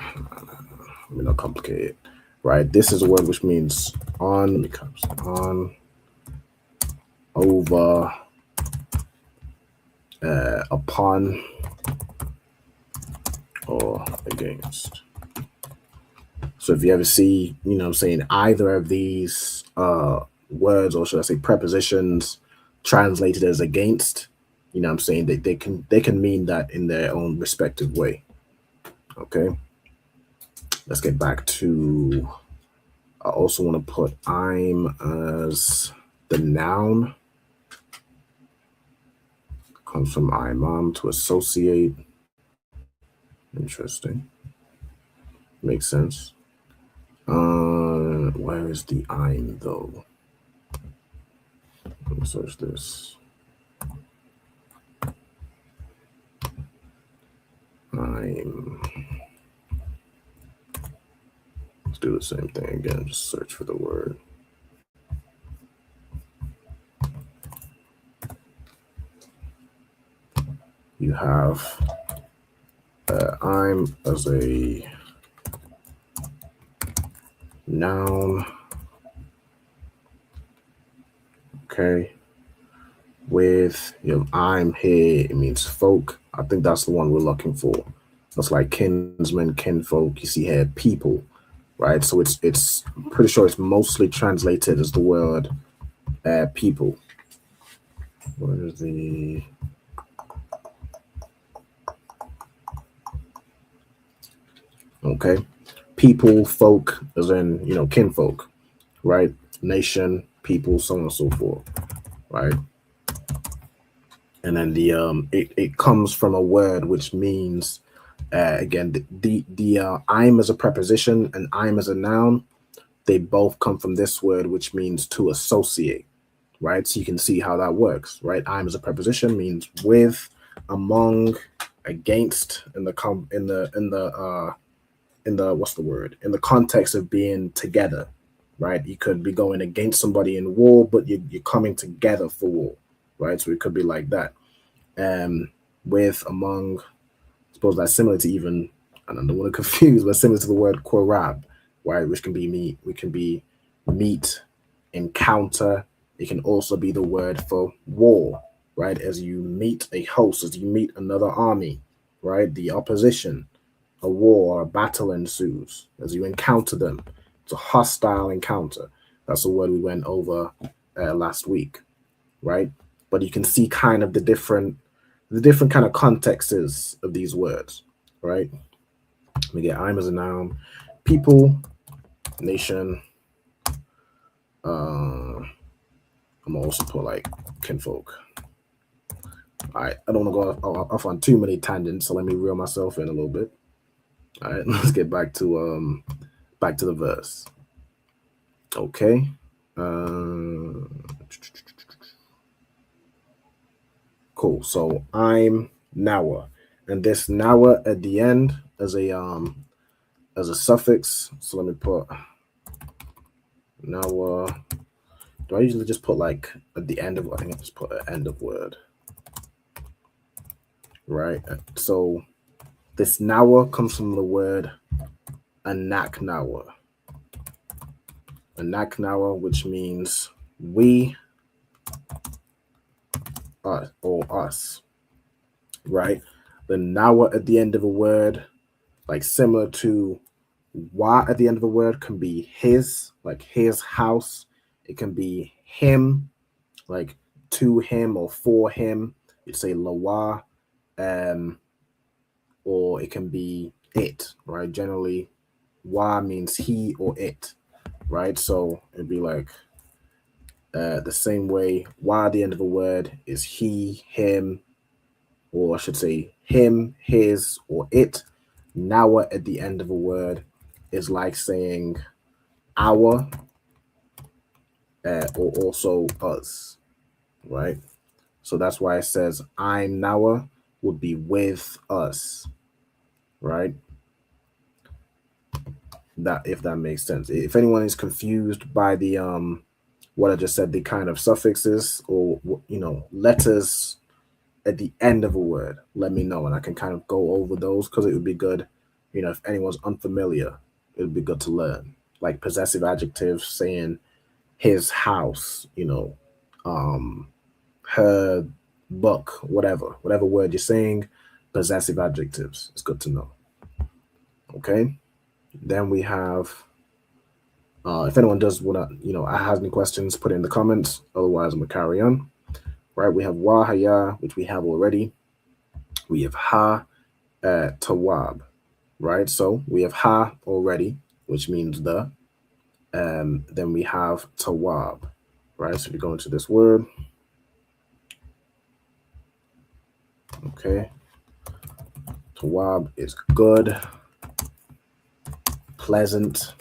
Let me not complicate it. Right. This is a word which means on. On, over, upon, or against. So if you ever see, you know what I'm saying, either of these words, or should I say prepositions, translated as against, you know what I'm saying, they can mean that in their own respective way. Okay. Let's get back to, I also want to put I'm as the noun. Comes from imam, to associate. Interesting. Makes sense. Where is the I'm though? Let me search this. I'm. Let's do the same thing again. Just search for the word. You have I'm as a noun. Okay. With, you know, I'm here, it means folk. I think that's the one we're looking for. That's like kinsmen, kinfolk. You see here, people, right? So it's I'm pretty sure it's mostly translated as the word people. Where is the okay? People, folk, as in, you know, kinfolk, right? Nation, people, so on and so forth, right? And then the it comes from a word which means again the I'm as a preposition and I'm as a noun, they both come from this word which means to associate, right? So you can see how that works, right? I'm as a preposition means with, among, against, in the what's the word? In the context of being together, right? You could be going against somebody in war, but you're coming together for war, right? So it could be like that. With, among, I suppose that's similar to even, I don't want to confuse, but similar to the word korab, right? Which can be meet, we can be meet, encounter. It can also be the word for war, right? As you meet a host, as you meet another army, right? The opposition, a war or a battle ensues. As you encounter them, it's a hostile encounter. That's a word we went over last week, right? But you can see kind of the different kind of contexts of these words, right? Let me get I'm as a noun, people, nation. I'm gonna also put like kinfolk. All right, I don't want to go off on too many tangents, so let me reel myself in a little bit. All right, let's get back to the verse. Okay. Cool. So I'm nawa, and this nawa at the end as a suffix. So let me put nawa. Do I usually just put like at the end of? I think I just put an end of word. Right. So this nawa comes from the word anaknawa. Anaknawa, which means we, us, or us, right? The nawa at the end of a word, like similar to wa at the end of a word, can be his, like his house. It can be him, like to him or for him. You'd say lawa, or it can be it, right? Generally, wa means he or it, right? So it'd be like the same way wa at the end of a word is he, him, or I should say him, his, or it. Nawa at the end of a word is like saying our, or also us, right? So that's why it says I'm nawa would be with us, right? That, if that makes sense. If anyone is confused by the what I just said, the kind of suffixes or, you know, letters at the end of a word, let me know and I can kind of go over those, because it would be good, you know, if anyone's unfamiliar, it would be good to learn. Like possessive adjectives saying his house, you know, her, book, whatever word you're saying, possessive adjectives. It's good to know. Okay. Then we have, if anyone does want to, has any questions, put it in the comments. Otherwise, I'm going to carry on. Right. We have wahaya, which we have already. We have ha, tawab. Right. So we have ha already, which means the. Then we have tawab. Right. So we go into this word. Okay. Tawab is good, pleasant,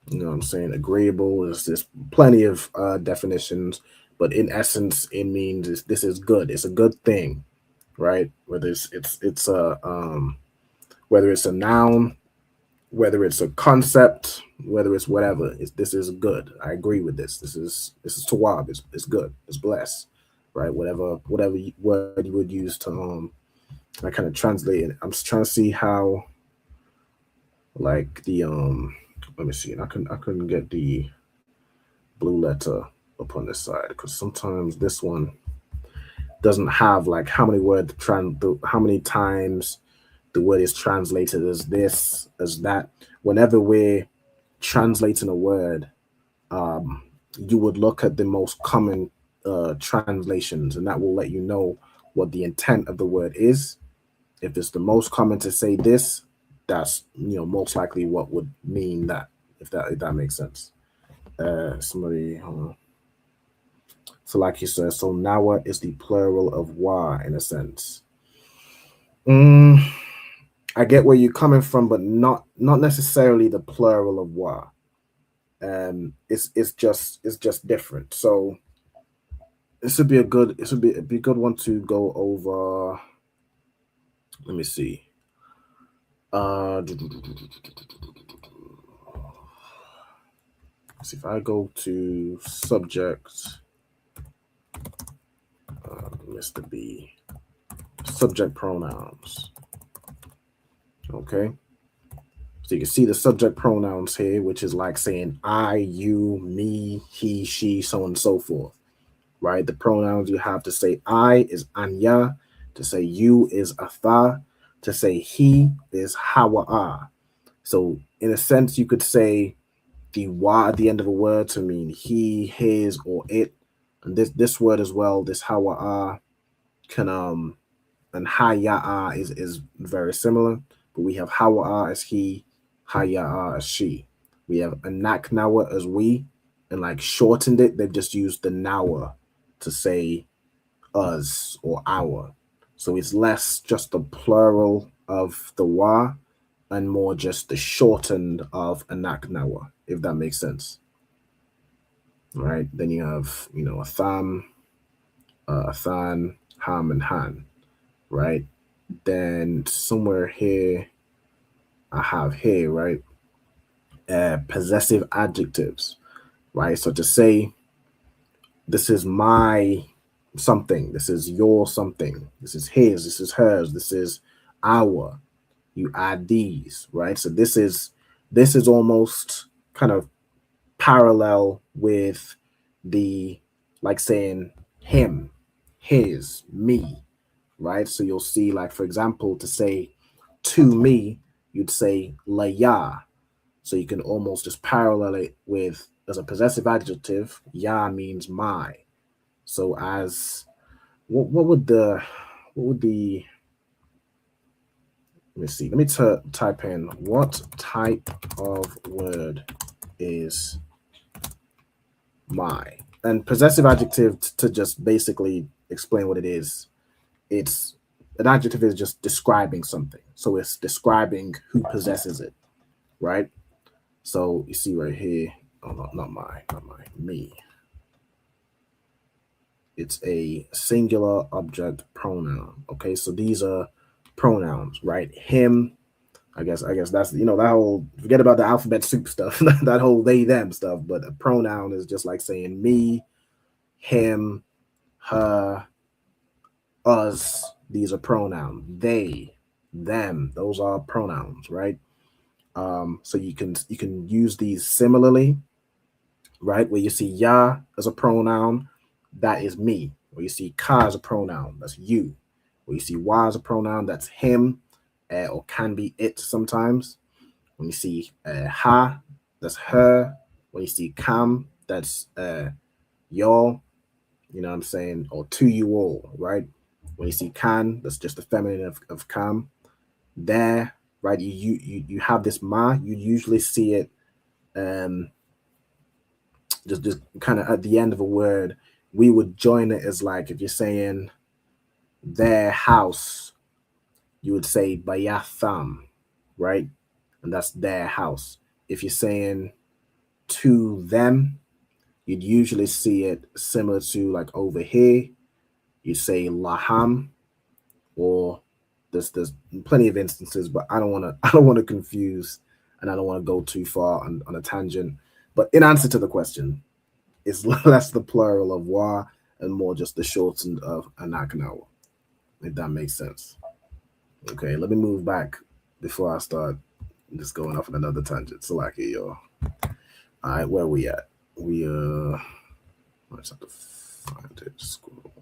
you know what I'm saying, agreeable. There's plenty of definitions, but in essence, it means this is good. It's a good thing, right? Whether it's a noun, whether it's a concept, whether it's whatever, this is good. I agree with this. This is tawab. It's good. It's blessed, right? Whatever word you would use to I kind of translate it. I'm just trying to see how, like the let me see. I couldn't get the blue letter up on this side because sometimes this one doesn't have like how many times the word is translated as this, as that. Whenever we're translating a word, you would look at the most common translations, and that will let you know what the intent of the word is. If it's the most common to say this, that's most likely what would mean that, if that makes sense. Somebody, hold on. So like you said, so nawa is the plural of wa in a sense. I get where you're coming from, but not necessarily the plural of wa. It's just different. So this would be a good one to go over. Let me see. See if I go to subject, Mr. B, subject pronouns. Okay. So you can see the subject pronouns here, which is like saying I, you, me, he, she, so on and so forth. Right? The pronouns you have to say I is anya, to say you is atha, to say he is hawa'a. So in a sense, you could say the wa at the end of a word to mean he, his, or it. And this word as well, this hawa'a can and haya'a is very similar, but we have hawa'a as he, haya'a as she. We have anaknawa as we, and like shortened it, they've just used the nawa to say us or our. So it's less just the plural of the wa and more just the shortened of anaknawa, if that makes sense. Right? Then you have, a tham, a than, ham, and han. Right? Then somewhere here, I have here, right? Possessive adjectives, right? So to say, this is my something, this is your something, this is his, this is hers, this is our. You add these, right? So this is almost kind of parallel with the, like saying him, his, me, right? So you'll see, like, for example, to say to me, you'd say laya. So you can almost just parallel it with, as a possessive adjective, ya means my. So as what would the let me see. Let me type in what type of word is my. And possessive adjective, to just basically explain what it is, it's an adjective is just describing something. So it's describing who possesses it, right? So you see right here, oh no, not my, me. It's a singular object pronoun. Okay, so these are pronouns, right? Him, I guess that's, that whole, forget about the alphabet soup stuff, that whole they, them stuff, but a pronoun is just like saying me, him, her, us. These are pronouns. They, them, those are pronouns, right? So you can use these similarly. right? Where you see ya as a pronoun, that is me. Where you see ka as a pronoun, that's you. Where you see wa as a pronoun, that's him, or can be it sometimes. When you see ha, that's her. When you see kam, that's y'all, you know what I'm saying, or to you all, right? When you see can, that's just the feminine of kam. There, right? You have this ma. You usually see it just kind of at the end of a word. We would join it as like if you're saying their house, you would say bayatham, right? And that's their house. If you're saying to them, you'd usually see it similar to like over here, you say laham, or there's plenty of instances, but I don't want to confuse, and I don't want to go too far on a tangent. But in answer to the question, it's less the plural of wa and more just the shortened of anakanawa, if that makes sense. Okay, let me move back before I start just going off on another tangent. So like here, y'all. All right, where we at? We I just have to find it. Scroll.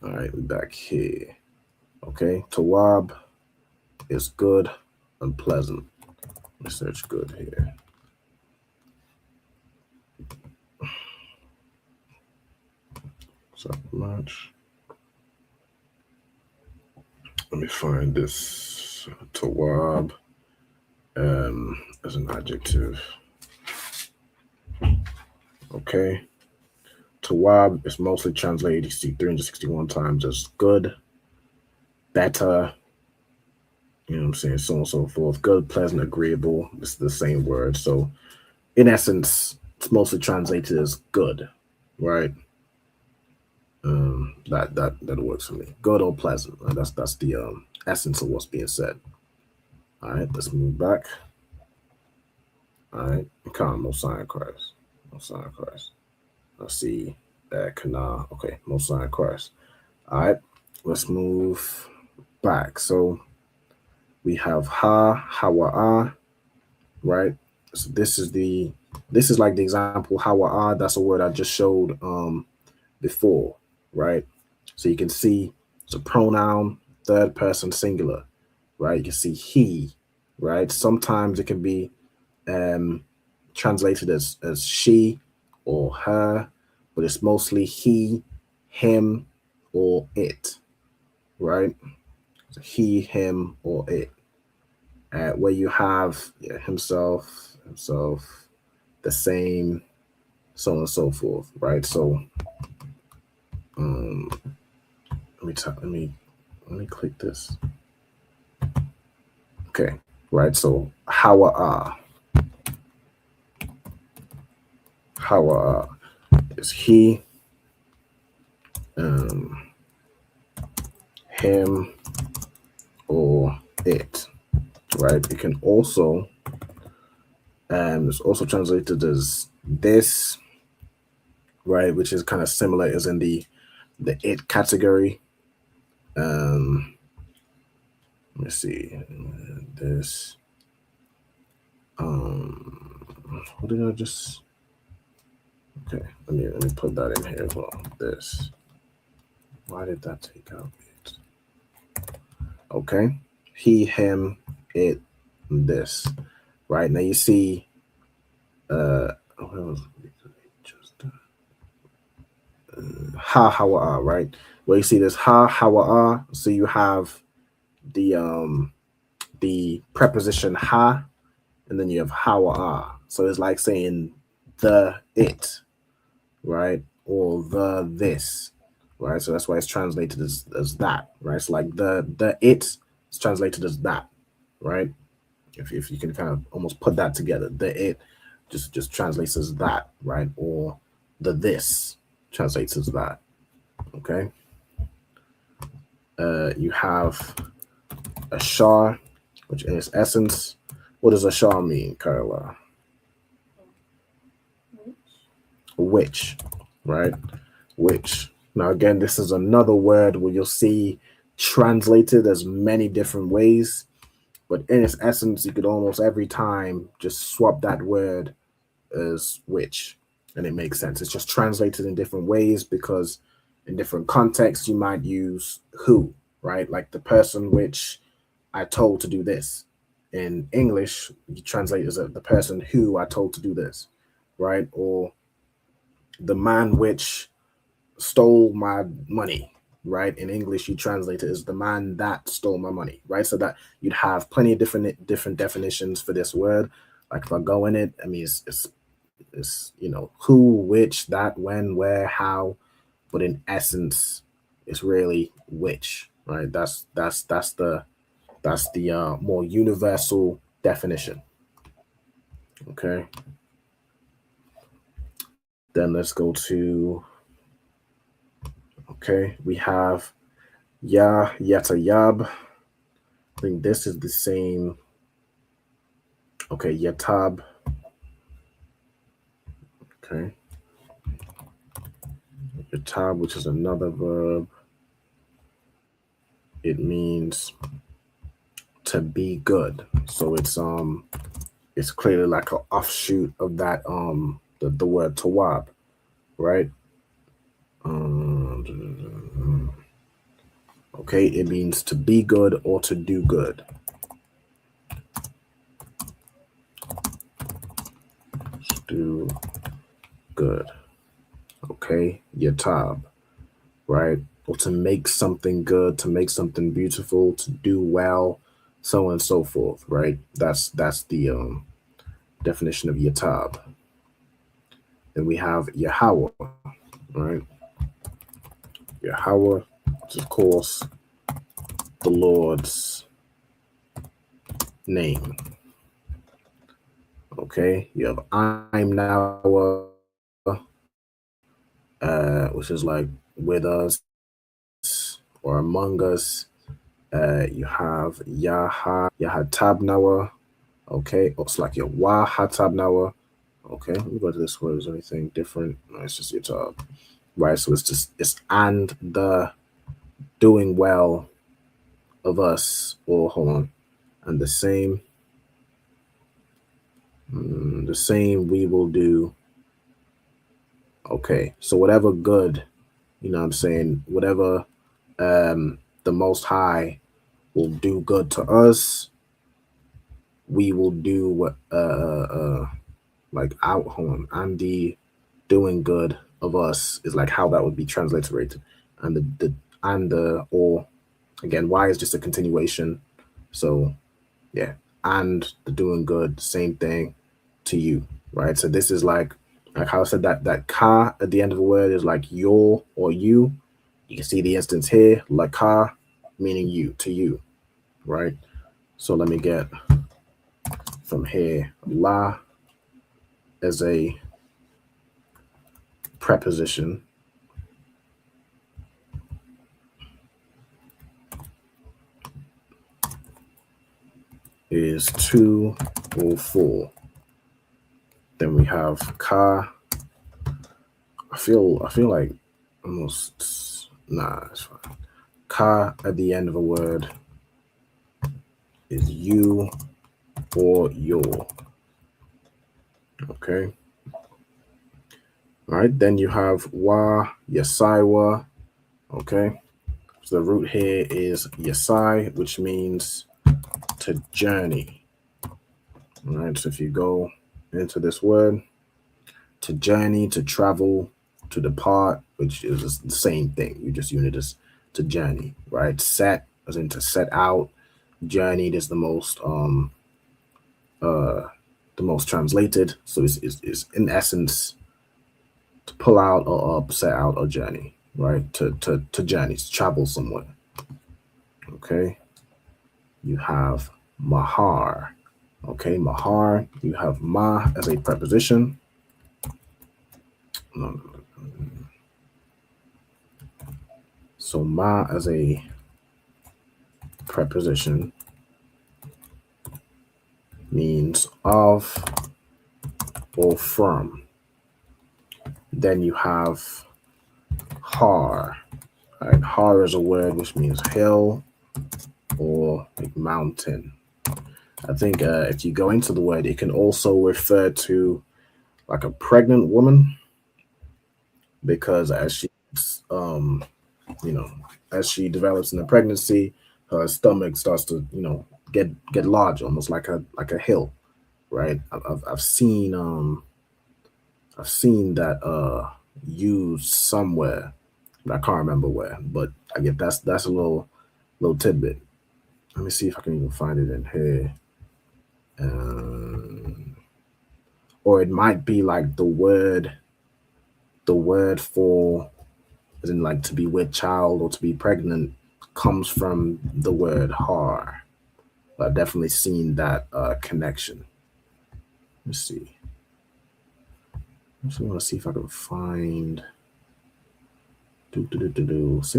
All right, we back here. Okay, Tawab is good and pleasant. Let me search good here. So much. Let me find this Tawab as an adjective. Okay. Tawab is mostly translated 361 times as good, better, you know what I'm saying, so on and so forth. Good, pleasant, agreeable. It's the same word. So in essence, it's mostly translated as good, right? That works for me. Good or pleasant. Right? That's the essence of what's being said. All right, let's move back. All right, come, Mosiah Christ. Mosiah Christ. Let's see. Kana. Okay, Mosiah Christ. All right, let's move back. So we have hawa'a, right? So this is like the example hawa'a. That's a word I just showed before, right? So you can see it's a pronoun, third person singular, right? You can see he, right? Sometimes it can be translated as she or her, but it's mostly he, him, or it, right? So he, him, or it. Where you have himself, the same, so on and so forth, right? So let me click this. Okay, right? So hawa'a is he, him, or it, right? It can also it's also translated as this, right? Which is kind of similar as in the it category. Let me see this. What did I just? Okay, let me put that in here as well. This. Why did that take out it? Okay, he, him, it, and this. Right now you see. Ha hawa'a, right? Where you see this ha hawa'a, so you have the preposition ha, and then you have hawa'a. So it's like saying the it, right? Or the this, right? So that's why it's translated as that, right? So like the it is translated as that, right? If you can kind of almost put that together, the it just translates as that, right? Or the this translates as that. Okay. You have a shar, which in its essence, what does a shar mean, Carla? Which, right? Which. Now again, this is another word where you'll see translated as many different ways. But in its essence, you could almost every time just swap that word as which, and it makes sense. It's just translated in different ways because in different contexts you might use who, right? Like the person which I told to do this. In English, you translate as the person who I told to do this, right? Or the man which stole my money, right? In English, you translate it as the man that stole my money, right? So that you'd have plenty of different definitions for this word. Like if I go in it, I mean, it's you know, who, which, that, when, where, how, but in essence, it's really which, right? That's the more universal definition. Okay. Then let's go to, okay, we have ya, yata, yab. I think this is the same. Okay, yatab. Okay. Yatab, which is another verb. It means to be good. So it's clearly like an offshoot of that the word tawab, right? Okay, it means to be good or to do good. Do good. Okay, yatab, right? Or to make something good, to make something beautiful, to do well, so on and so forth, right? That's the definition of yatab. Then we have Yahweh, right? Yahweh, which is of course the Lord's name. Okay, you have I'm now, which is like with us or among us. You have Yahatabnawa. Okay, it's like your Wahatabnawa. Okay, let me go to this word. Is there anything different? No, it's just Yatab. Right, so it's and the doing well of us, or hold on, and the same we will do. Okay, so whatever good, you know what I'm saying, whatever the Most High will do good to us, we will do what like out home, and the doing good of us is like how that would be transliterated, and the or again, why is just a continuation. So yeah, and the doing good, same thing to you, right? So this is like how I said that ka at the end of the word is like your or you. You can see the instance here, like ka, meaning you, to you, right? So let me get from here, la as a preposition. Is to or for. Then we have ka. I feel like almost it's fine. Ka at the end of a word is you or your. Okay. All right. Then you have wa, yasaiwa. Okay. So the root here is yasai, which means to journey. All right. So if you go into this word, to journey, to travel, to depart, which is the same thing. You just unit as to journey, right? Set as in to set out. Journeyed is the most translated. So it's in essence to pull out or set out a journey, right? To journey, to travel somewhere. Okay. You have mahar. Okay, mahar. You have ma as a preposition. So ma as a preposition means of or from. Then you have har. Right? Har is a word which means hill or like mountain. I think if you go into the word, it can also refer to like a pregnant woman, because as she, as she develops in the pregnancy, her stomach starts to, get large, almost like a hill, right? I've seen that used somewhere, but I can't remember where. But I get that's a little tidbit. Let me see if I can even find it in here. Or it might be like the word for, as in like to be with child or to be pregnant, comes from the word har. I've definitely seen that connection. Let's see. I just want to see if I can find. See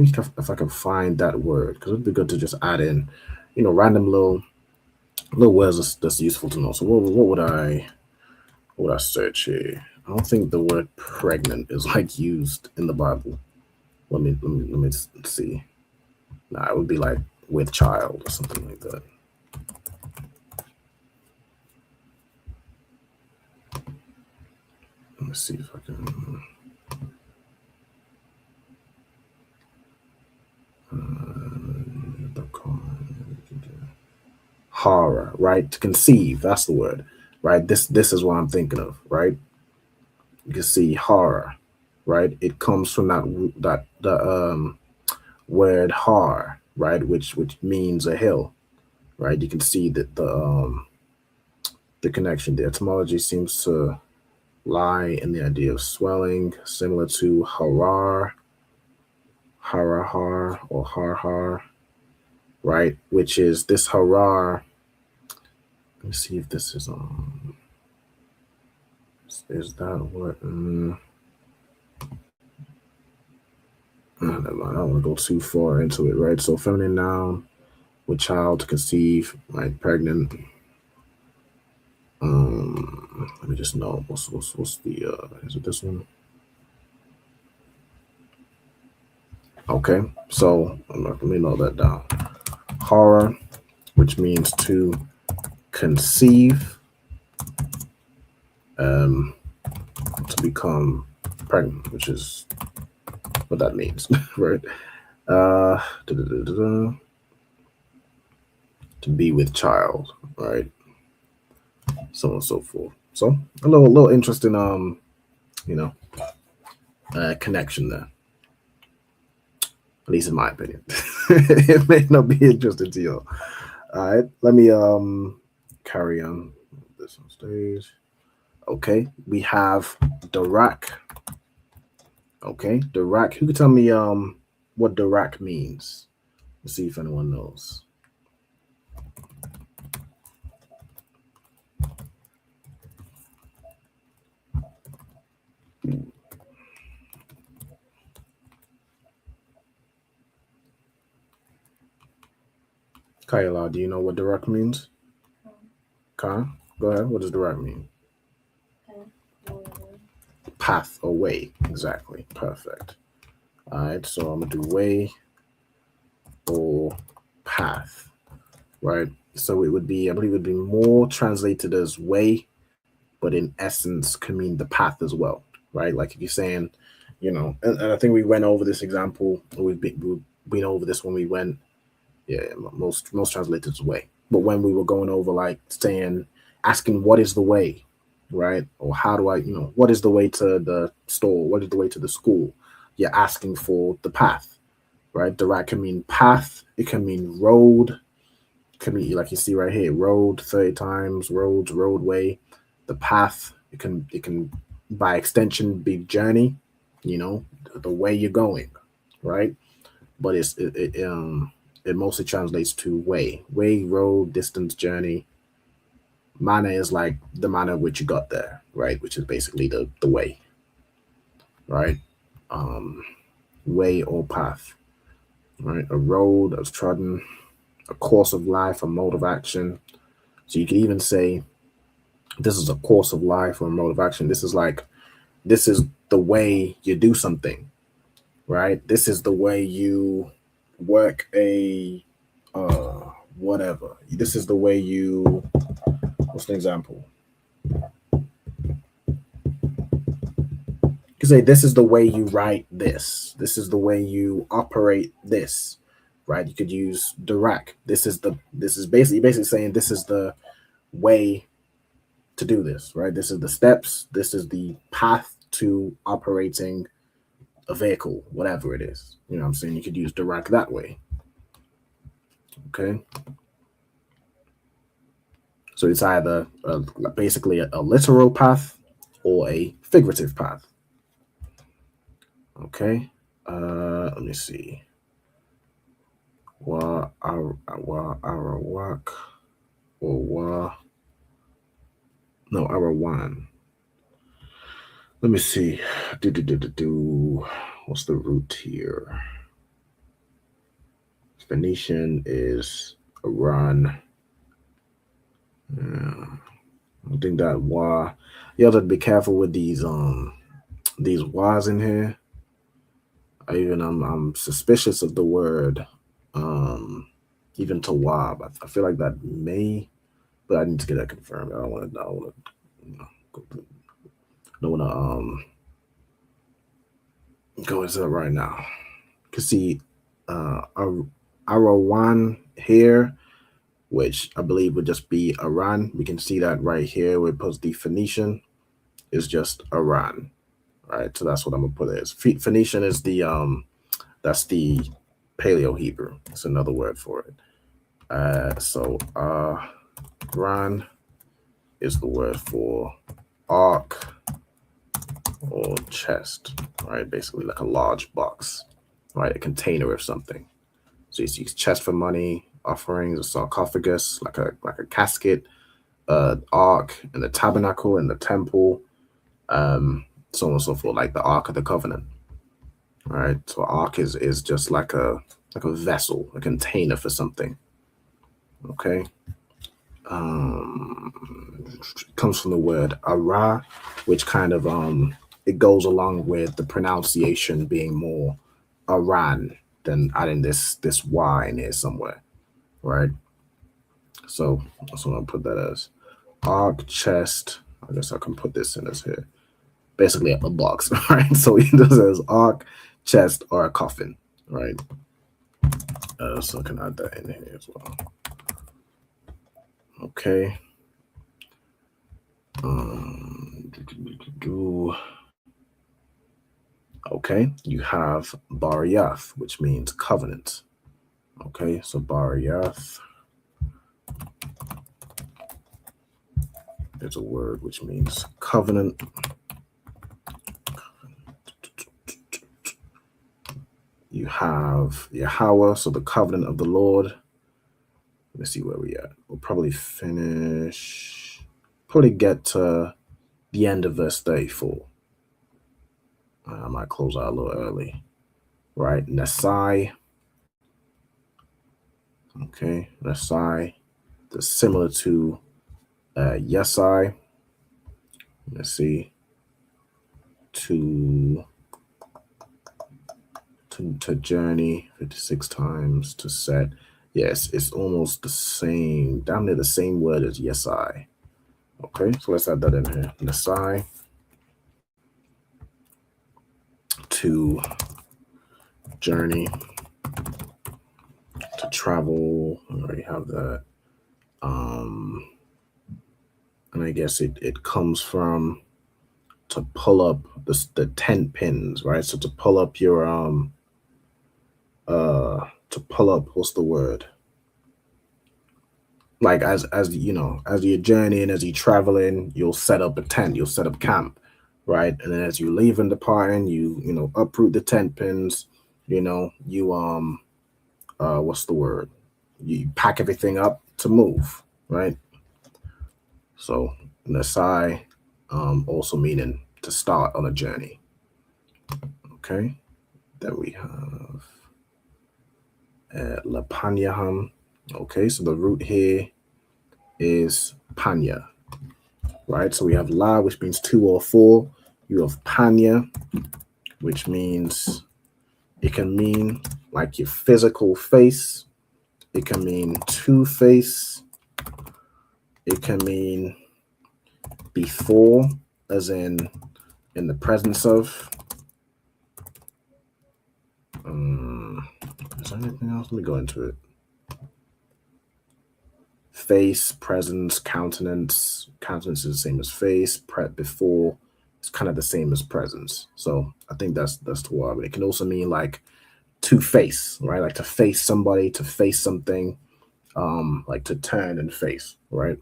if I can find that word, because it'd be good to just add in, random little words that's useful to know. So what would I search here? I don't think the word pregnant is like used in the Bible. Let me see. Nah, it would be like with child or something like that. Let me see if I can. Horror, right? To conceive, that's the word, right? This is what I'm thinking of, right? You can see horror, right? It comes from the word har, right? Which means a hill, right? You can see that the connection. The etymology seems to lie in the idea of swelling, similar to harar, harahar, or har, right? Which is this harar. Let me see if this is is that what? Never mind, I don't want to go too far into it, right? So feminine noun with child, to conceive, right? Pregnant. Let me just know what's the is it this one? Okay, so let me know that down. Horror, which means to conceive, to become pregnant, which is what that means, right? To be with child, right? So on and so forth. So a little interesting, connection there. At least in my opinion. It may not be interesting to you. All right, let me carry on this on stage. Okay, we have Darak. Okay, Darak. Who could tell me what Darak means? Let's see if anyone knows. Kayla, do you know what Darak means? Khan, go ahead. What does Darak mean? Path or way. Exactly. Perfect. All right, so I'm gonna do way or path, right? So it would be, I believe it would be more translated as way, but in essence can mean the path as well, right? Like if you're saying, and I think we went over this example, or we've been over this when we went, most translated as way. But when we were going over, like asking what is the way, right? Or how do I, what is the way to the store? What is the way to the school? You're asking for the path, right? Darak can mean path. It can mean road. It can be like you see right here, road 30 times, roads, roadway. The path, it can by extension be journey, the way you're going, right? But it mostly translates to way, road, distance, journey. Manner is like the manner which you got there, right? Which is basically the way, right? Way or path, right? A road, a trodden, a course of life, a mode of action. So you can even say this is a course of life or a mode of action. This is the way you do something, right? This is the way you work a whatever. This is the way you, what's an example? You say this is the way you write this. This is the way you operate this, right? You could use direct. This is basically saying this is the way to do this, right? This is the steps. This is the path to operating a vehicle, whatever it is. You know what I'm saying? You could use direct that way. Okay. So it's either basically a literal path or a figurative path. Okay. Let me see. Wa arawak or wa. No, arawan. Let me see. What's the root here? Phoenician is Iran. Yeah. I think that wa. You have to be careful with these was in here. I'm suspicious of the word even tawab. I feel like that may, but I need to get that confirmed. I don't want to go into that right now. You can see Arawan here, which I believe would just be Iran. We can see that right here where it puts the Phoenician is just Iran. All right, so that's what I'm gonna put as. Phoenician is the that's the Paleo Hebrew. It's another word for it. So Iran is the word for ark or chest, right? Basically like a large box, right? A container of something. So you see chest for money, offerings, a sarcophagus, like a casket, ark, and the tabernacle and the temple, so on and so forth, like the Ark of the Covenant. All right. So ark is just like a vessel, a container for something. Okay. It comes from the word ara, which kind of it goes along with the pronunciation being more Aran than adding this Y in here somewhere, right? So that's what I'll put that as. Ark, chest. I guess I can put this in as here. Basically a box, right? So either says ark, chest, or a coffin, right? So I can add that in here as well. Okay. Okay, you have Bariath, which means covenant. Okay, so Bariath. There's a word which means covenant. You have Yahweh, so the covenant of the Lord. Let me see where we at. We'll probably get to the end of verse 34. I might close out a little early. Right, Nasai. Okay, Nasai. That's similar to Yesai. Let's see. To journey 56 times to set. Yes, it's almost the same, down there the same word as Yesai. Okay, so let's add that in here. Yesai to journey to travel. I already have that. And I guess it comes from to pull up the tent pins, right? So to pull up your what's the word? Like as you know, as you're journeying, as you're traveling, you'll set up a tent, you'll set up camp, right? And then as you leave and departing, you uproot the tent pins, you what's the word? You pack everything up to move, right? So Nasai also meaning to start on a journey. Okay, then we have Lapanyaham. Okay, so the root here is Panya, right? So we have La, which means 2 or 4. You have Panya, which means it can mean like your physical face, It can mean two-face. It can mean before, as in the presence of. Is there anything else? Let me go into it. Face, presence, countenance. Countenance is the same as face. Before, it's kind of the same as presence. So I think that's the word. But it can also mean like to face, right? Like to face somebody, to face something, like to turn and face, right?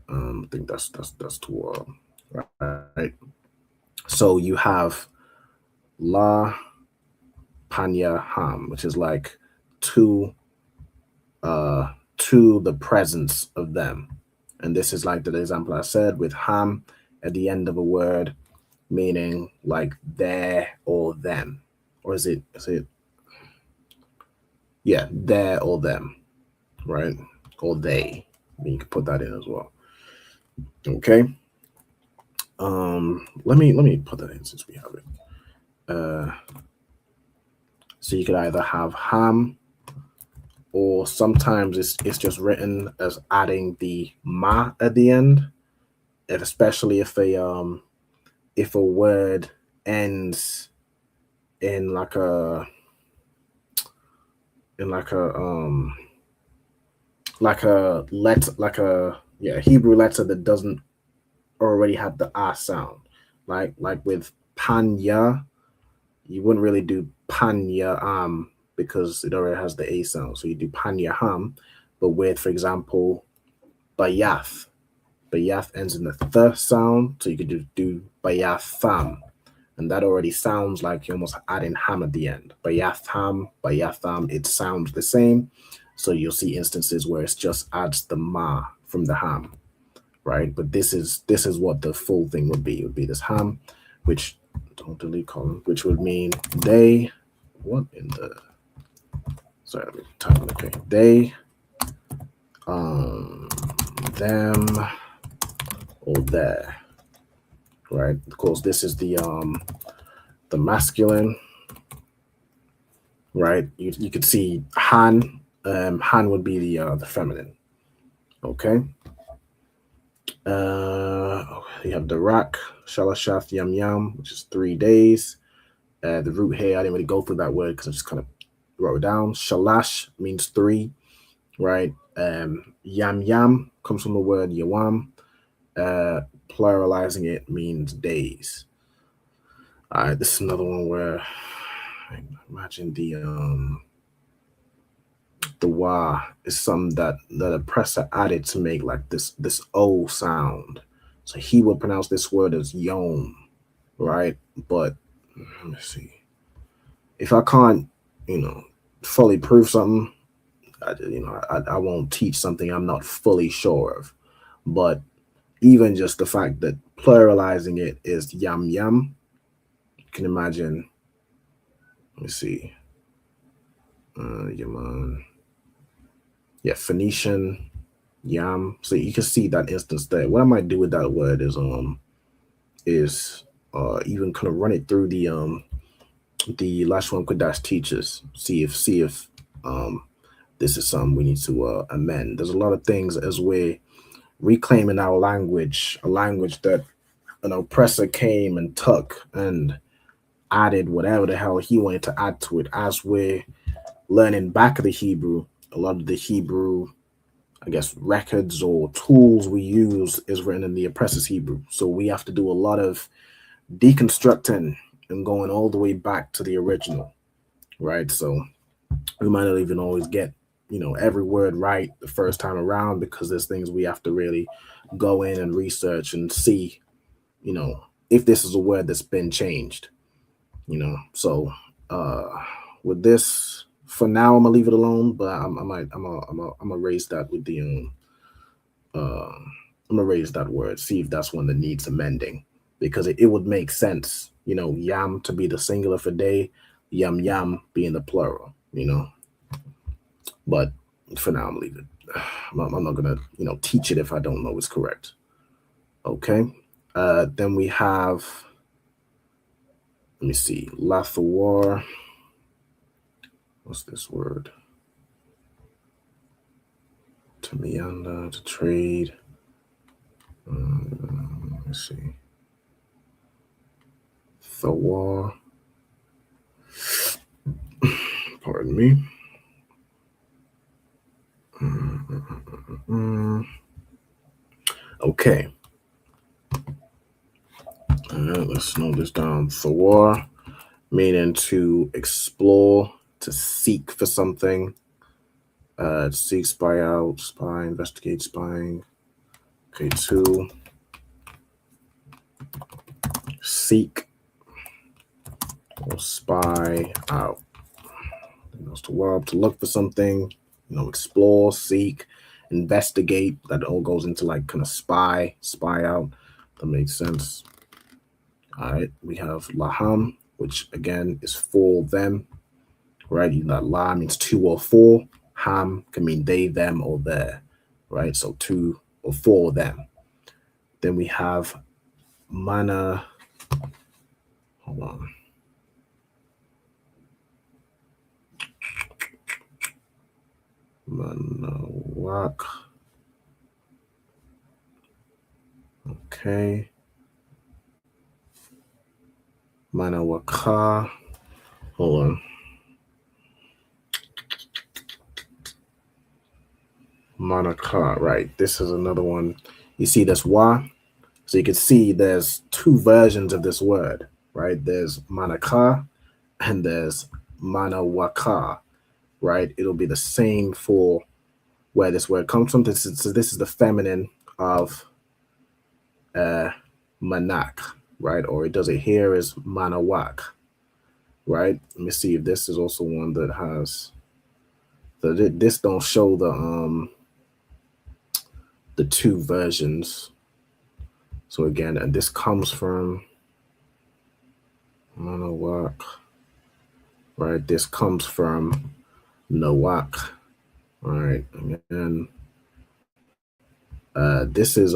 I think that's the word, right? So you have la panya ham, which is like to the presence of them. And this is like the example I said with ham at the end of a word, meaning like there or them. Or is it yeah, there or them, right? Or they. I mean, you can put that in as well. Okay. Let me put that in since we have it. So you could either have ham, or sometimes it's just written as adding the ma at the end, and especially if a word ends in like a Hebrew letter that doesn't already have the ah sound. Like with panya, you wouldn't really do panya because it already has the a sound. So you do panya ham, but with, for example, bayath ends in the th sound, so you could do bayatham, and that already sounds like you're almost adding ham at the end. Bayatham, it sounds the same. So you'll see instances where it just adds the ma from the ham, right? But this is what the full thing would be. It would be this ham, which don't delete column, which would mean they. What in the? Sorry, let me type it. Okay, they, them, or their. Right. Of course, this is the masculine. Right. You could see han. Han would be the feminine. Okay. You have the rak, shalashath, yam yam, which is 3 days. The root here, I didn't really go through that word because I just kind of wrote it down. Shalash means 3, right? Yam yam comes from the word yawam. Pluralizing it means days. All right, this is another one where I imagine the wa is something that the oppressor added to make like this o sound. So he would pronounce this word as yom, right? But let me see. If I can't, fully prove something, I won't teach something I'm not fully sure of. But even just the fact that pluralizing it is yam yam, you can imagine. Let me see. Yaman. Yeah, Phoenician, yam. So you can see that instance there. What I might do with that word is even kind of run it through the Lashawan Qadash teachers. See if this is something we need to amend. There's a lot of things as we're reclaiming our language, a language that an oppressor came and took and added whatever the hell he wanted to add to it. As we're learning back of the Hebrew, a lot of the Hebrew, I guess, records or tools we use is written in the oppressor's Hebrew. So we have to do a lot of deconstructing and going all the way back to the original, right? So we might not even always get, every word right the first time around, because there's things we have to really go in and research and see, if this is a word that's been changed, So with this, for now, I'm gonna leave it alone, but I'm gonna raise that with the I'm gonna raise that word, see if that's one that needs amending, because it would make sense, yam to be the singular for day, yam yam being the plural, But for now, I'm gonna leave it. I'm not gonna teach it if I don't know it's correct. Okay. Then we have, let me see, Lathawar. What's this word? to meander, to trade. Let's see. Thawar. Pardon me. Okay. Let's note this down. Thawar, meaning to explore, to seek for something. Seek, spy out, spy, investigate, spying. Okay, 2. Seek or spy out. That's the word, to look for something, explore, seek, investigate. That all goes into like kind of spy out. That makes sense. All right, we have laham, which again is for them, right? That la means 2 or 4. Ham can mean they, them, or their, right? So 2 or 4 of them. Then we have mana. Hold on. Manawak. Okay. Manawaka. Hold on. Manaka, right. This is another one. You see this wa? So you can see there's 2 versions of this word, right? There's manaka and there's manawaka, right? It'll be the same for where this word comes from. This is the feminine of manak, right? Or it does it here is manawak, right? Let me see if this is also one that has this don't show the 2 versions. So again, and this comes from manawak, right? This comes from nawak. All right, and this is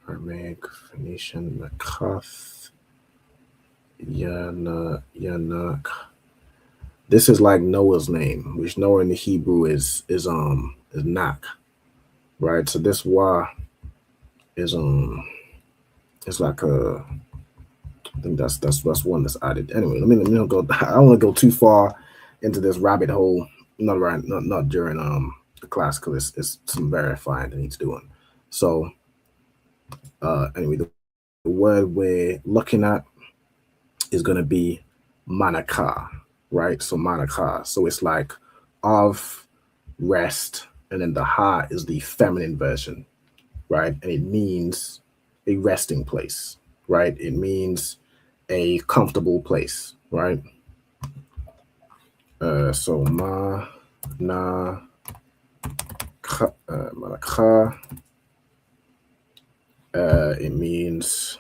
Aramaic, Phoenician, Nakath, Yanak. This is like Noah's name, which Noah in the Hebrew is Nak, right? So this wa is it's like I think that's one that's added. Anyway, let me not go. I don't want to go too far into this rabbit hole. Not during the class, because it's some verifying that needs doing. So anyway, the word we're looking at is going to be manaka, right? So manaka. So it's like of, rest, and then the ha is the feminine version, right? And it means a resting place, right? It means a comfortable place, right? So ma na ka, manaka. It means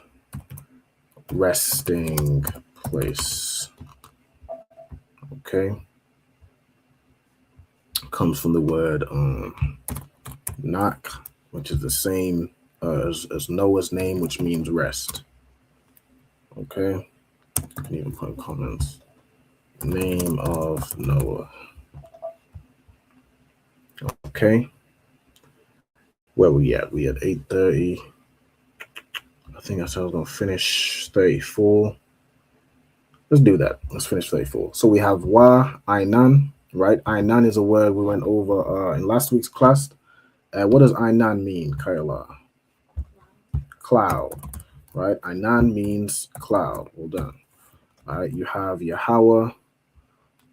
resting place. Okay. Comes from the word nak, which is the same as Noah's name, which means rest. Okay. You can even put in comments. Name of Noah. Okay. Where we at? We at 8:30. I think I said I was gonna finish 34. Let's do that. Let's finish 34. So we have wa ainan, right? Ainan is a word we went over in last week's class. What does ainan mean, Kayla? Cloud, right? Ainan means cloud. Well done. All right, you have Yahweh,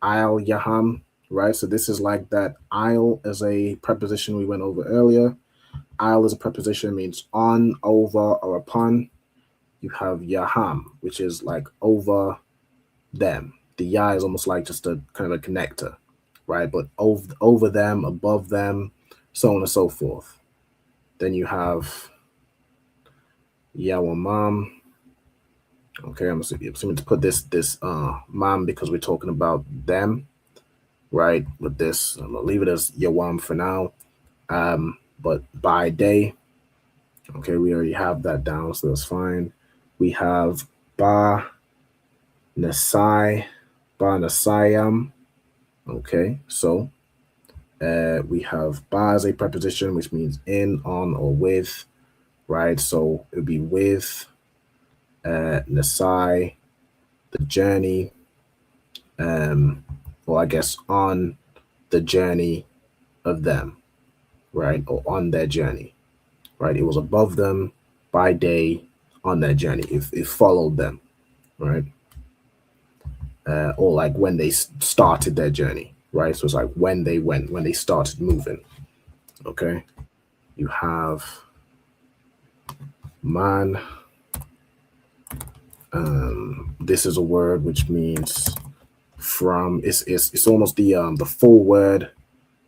I'll Yaham, right? So this is like that. I'll is a preposition we went over earlier. I'll is a preposition, means on, over, or upon. You have Yaham, which is like over them. The Yah is almost like just a kind of a connector, right? But over them, above them, so on and so forth. Then you have Yawamam. Okay, I'm assuming to put this mam because we're talking about them, right? With this, I'm gonna leave it as Yawam for now. But by day, okay, we already have that down, so that's fine. We have Ba Nasai, Ba Nasayam. Okay, so We have ba as a preposition, which means in, on, or with, right? So it would be with, nasai, the journey, or I guess on the journey of them, right? Or on their journey, right? It was above them by day on their journey. It followed them, right? Or like when they started their journey, right? So it's like when they went, when they started moving, okay? You have man. This is a word which means from. It's almost the full word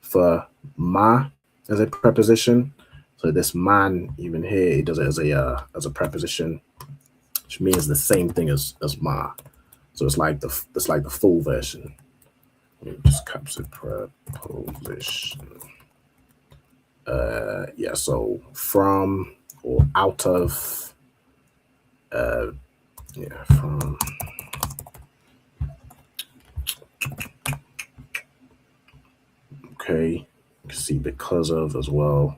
for ma as a preposition. So this man, even here, it does it as a preposition, which means the same thing as ma. So it's like the full version. Just capture preposition. Yeah. So from or out of. Yeah. From. Okay. You can see because of as well.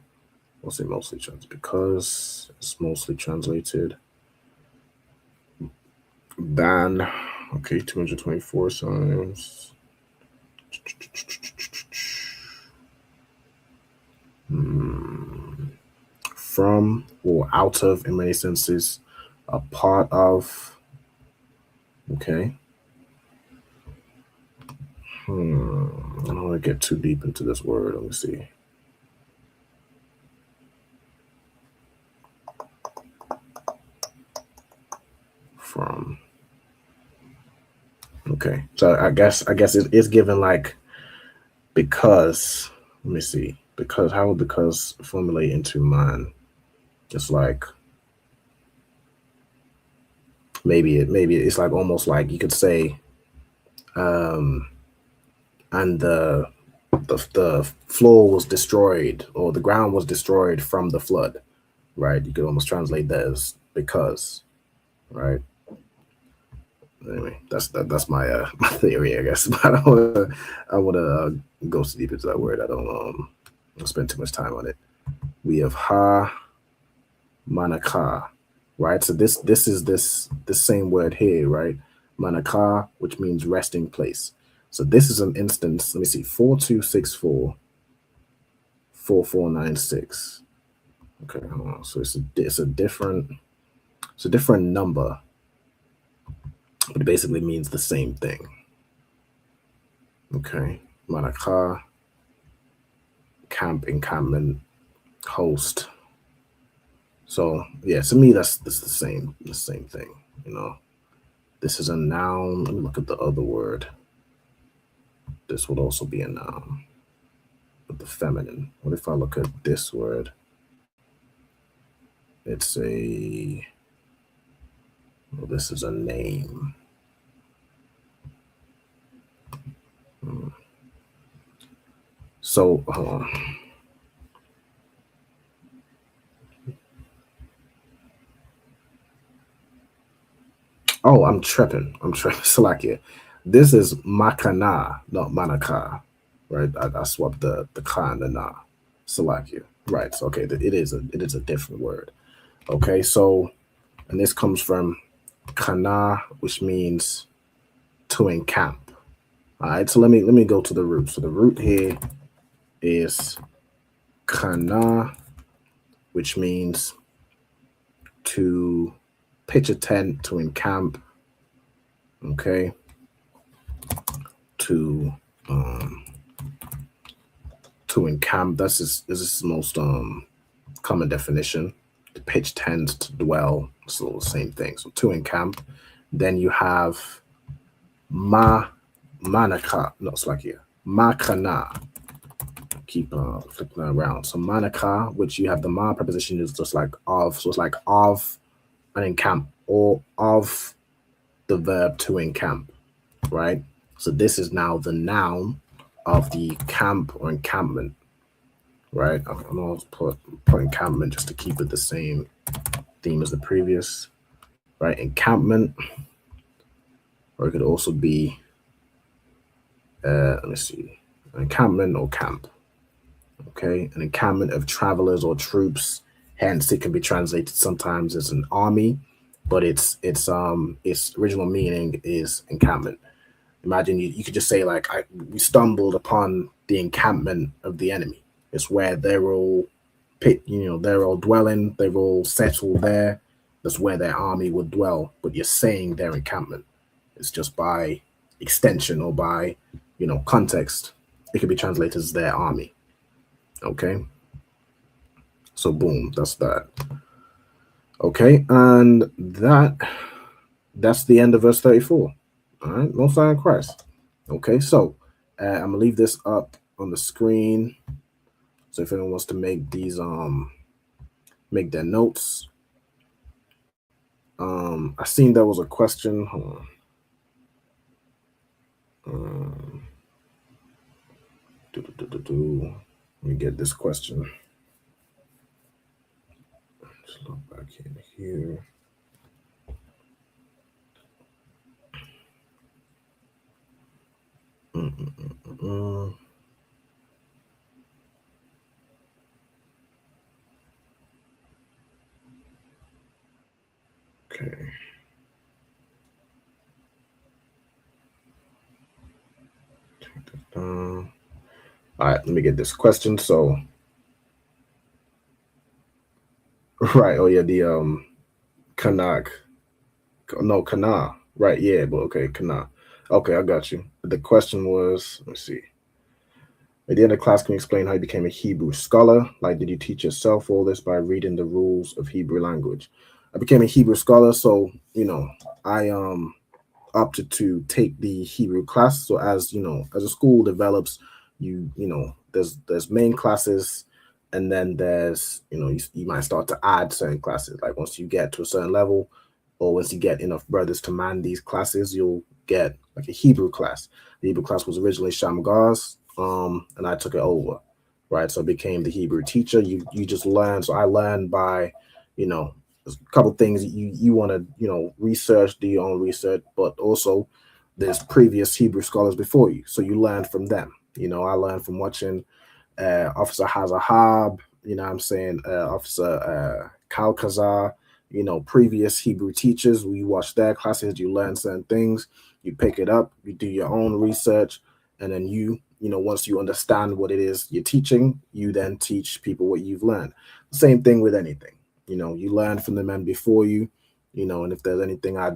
I'll say mostly translated because it's mostly translated. Ban. Okay, 224 times. From or out of in many senses. A part of. Okay. I don't want to get too deep into this word. Let me see. From. Okay, so I guess it is given like because. Let me see. Because how would because formulate into man? Just like maybe it's like almost like you could say, and the floor was destroyed or the ground was destroyed from the flood, right? You could almost translate that as because, right? Anyway, that's my my theory, I guess. But I want to go so deep into that word. I don't spend too much time on it. We have ha manaka, right? So this is this same word here, right? Manaka, which means resting place. So this is an instance. Let me see, 4264 4496. Okay, hold on. So it's a different number, but it basically means the same thing. Okay, Manaka, camp, encampment, host. So yeah, to me that's the same thing. You know, this is a noun. Let me look at the other word. This would also be a noun, but the feminine. What if I look at this word? It's a. Well, this is a name. So, oh, I'm tripping. Salakia. This is makana, not manaka, right? I swapped the ka and the na. Salakia. Right. So, okay, it is a different word. Okay, so, and this comes from kana, which means to encamp. All right, so let me go to the root. So the root here is kana, which means to pitch a tent, to encamp. Okay, to encamp. This is the most common definition. To pitch tent, to dwell. So the same thing. So to encamp. Then you have manaka. No, it's like here. Makana. Keep flipping around. So manaka, which you have the ma preposition is just like of. So it's like of an encamp or of the verb to encamp, right? So this is now the noun of the camp or encampment, right? I'm going to put encampment just to keep it the same theme as the previous, right? Encampment, or it could also be, let me see, encampment or camp. Okay, an encampment of travelers or troops. Hence, it can be translated sometimes as an army, but its original meaning is encampment. Imagine you could just say like we stumbled upon the encampment of the enemy. It's where they're all they're all dwelling, they've all settled there. That's where their army would dwell. But you're saying their encampment. It's just by extension or by context. It could be translated as their army. Okay. So boom, that's that. Okay, and that's the end of verse 34. All right, Most High in Christ. Okay, so I'm gonna leave this up on the screen. So if anyone wants to make these make their notes. I seen there was a question. Hold on. Let me get this question. Just look back in here. Okay. All right, let me get this question. So, right. Oh yeah, the Kana. Right, yeah, but okay, Kana. Okay, I got you. The question was, let's see. At the end of class, can you explain how you became a Hebrew scholar? Like, did you teach yourself all this by reading the rules of Hebrew language? I became a Hebrew scholar, so I opted to take the Hebrew class. So as as a school develops, there's main classes, and then there's you might start to add certain classes. Like once you get to a certain level, or once you get enough brothers to man these classes, you'll get like a Hebrew class. The Hebrew class was originally Shamgar's, and I took it over, right? So I became the Hebrew teacher. You just learn. So I learned by, there's a couple things you want to, research, do your own research, but also there's previous Hebrew scholars before you. So you learn from them. I learned from watching Officer Hazahab, Officer Kalkazar, previous Hebrew teachers. You watch their classes, you learn certain things, you pick it up, you do your own research, and then once you understand what it is you're teaching, you then teach people what you've learned. Same thing with anything. You learn from the men before you, and if there's anything I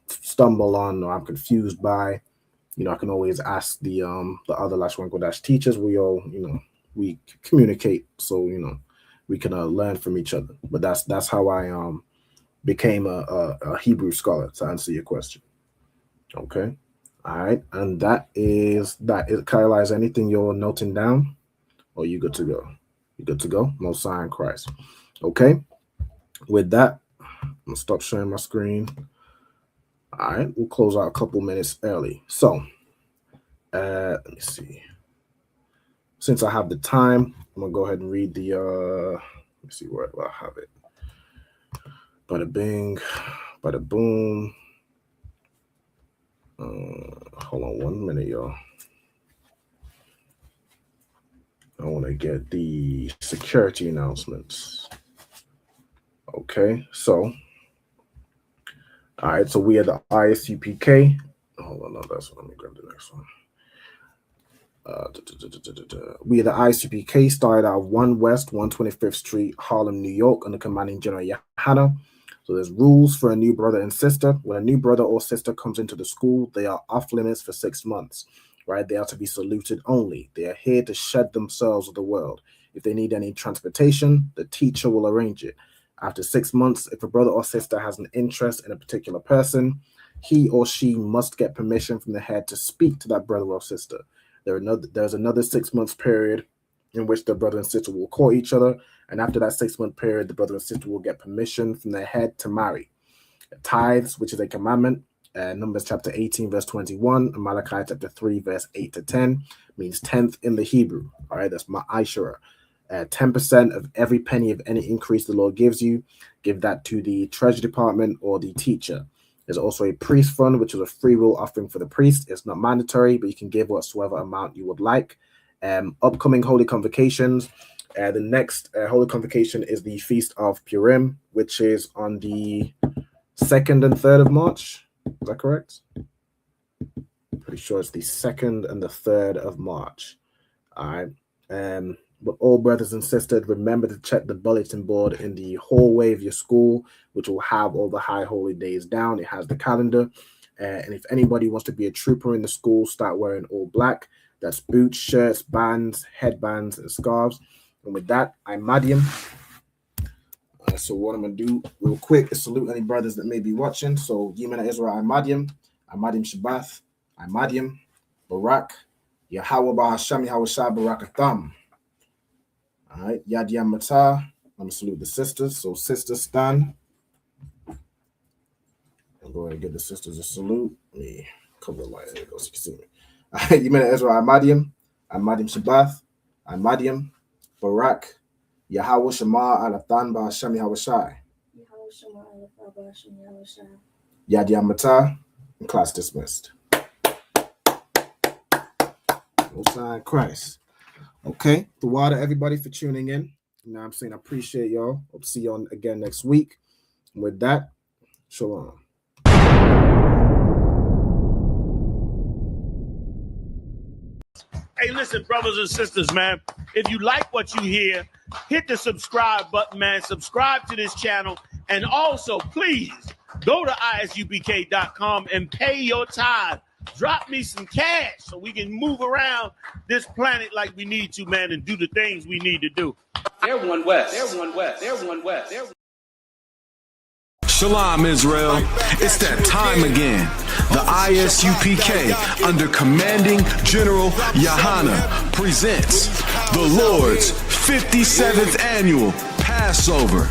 stumble on or I'm confused by, I can always ask the other Lashawan Qadash teachers. We all, we communicate, so we can learn from each other. But that's how I became a Hebrew scholar, to answer your question. Okay, all right, and that is Kyle, is anything you're noting down, or you good to go? You good to go? Most High in Christ. Okay, with that, I'm gonna stop sharing my screen. All right, we'll close out a couple minutes early. So, let me see. Since I have the time, I'm gonna go ahead and read the. Let me see where do I have it. Bada bing, bada boom. Hold on 1 minute, y'all. I want to get the security announcements. Okay, so. All right, so we are the ISUPK. Hold on, no, that's what. Let me grab the next one. We are the ISUPK, started out 1 West 125th Street, Harlem, New York, under commanding General Yohana. So there's rules for a new brother and sister. When a new brother or sister comes into the school, they are off limits for 6 months, right? They are to be saluted only. They are here to shed themselves of the world. If they need any transportation, the teacher will arrange it. After 6 months, if a brother or sister has an interest in a particular person, he or she must get permission from the head to speak to that brother or sister. There's another 6 months period in which the brother and sister will court each other. And after that 6 month period, the brother and sister will get permission from their head to marry. Tithes, which is a commandment, Numbers chapter 18, verse 21, and Malachi chapter 3, verse 8 to 10, means 10th in the Hebrew. All right, that's ma'ashara. 10% of every penny of any increase the Lord gives you, give that to the treasury department or the teacher. There's also a priest fund, which is a free will offering for the priest. It's not mandatory, but you can give whatsoever amount you would like. Upcoming holy convocations. The next holy convocation is the Feast of Purim, which is on the 2nd and 3rd of March. Is that correct? Pretty sure it's the 2nd and the 3rd of March. All right. But all brothers and sisters, remember to check the bulletin board in the hallway of your school, which will have all the high holy days down. It has the calendar. And if anybody wants to be a trooper in the school, start wearing all black. That's boots, shirts, bands, headbands, and scarves. And with that, I'm Madiam. So what I'm going to do real quick is salute any brothers that may be watching. So Yemena Israel, I'm Madiam Shabbath, I'm Madiam, Barak, Yahweh Bahasham, Yahweh Shah, Barakatham. All right, Yad Yam Matah. I'm going to salute the sisters. So sisters stand. I'm going to give the sisters a salute. Let me cover the light. There it goes. You can see me. All right, Yemena Israel, I'm Madiam Shabbath, I'm Madiam, Barak, Yahweh Shema Alathan Bahasham Yahweh Shai. Yad Yam Matah. Class dismissed. Most High Christ. Okay. The water, everybody, for tuning in. You know what I'm saying? I appreciate y'all. Hope to see y'all again next week. And with that, shalom. Hey, listen, brothers and sisters, man. If you like what you hear, hit the subscribe button, man. Subscribe to this channel. And also, please, go to ISUPK.com and pay your tithe. Drop me some cash so we can move around this planet like we need to, man, and do the things we need to do. They're one West. They're one West. They're one West. They're Shalom, Israel. It's that time again. The ISUPK, under Commanding General Yahana, presents the Lord's 57th Annual Passover.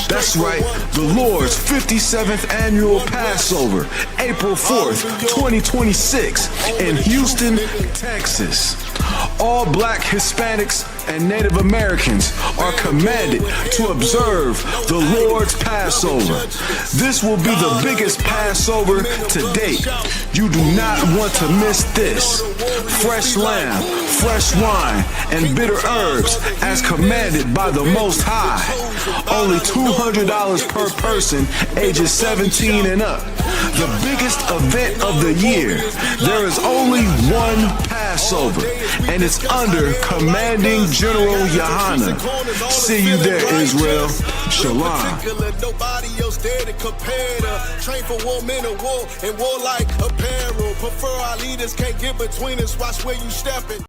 That's right, the Lord's 57th Annual Passover, April 4th, 2026, in Houston, Texas. All Black, Hispanics, and Native Americans are commanded to observe the Lord's Passover. This will be the biggest Passover to date. You do not want to miss this. Fresh lamb, fresh wine, and bitter herbs as commanded by the Most High. Only $200 per person, ages 17 and up. The biggest event of the year. There is only one Passover, and it's under Commanding General Yahana. See you there, Israel. Shalom. Train for war, men of war, and war like apparel. Prefer our leaders can't get between us. Watch where you stepping.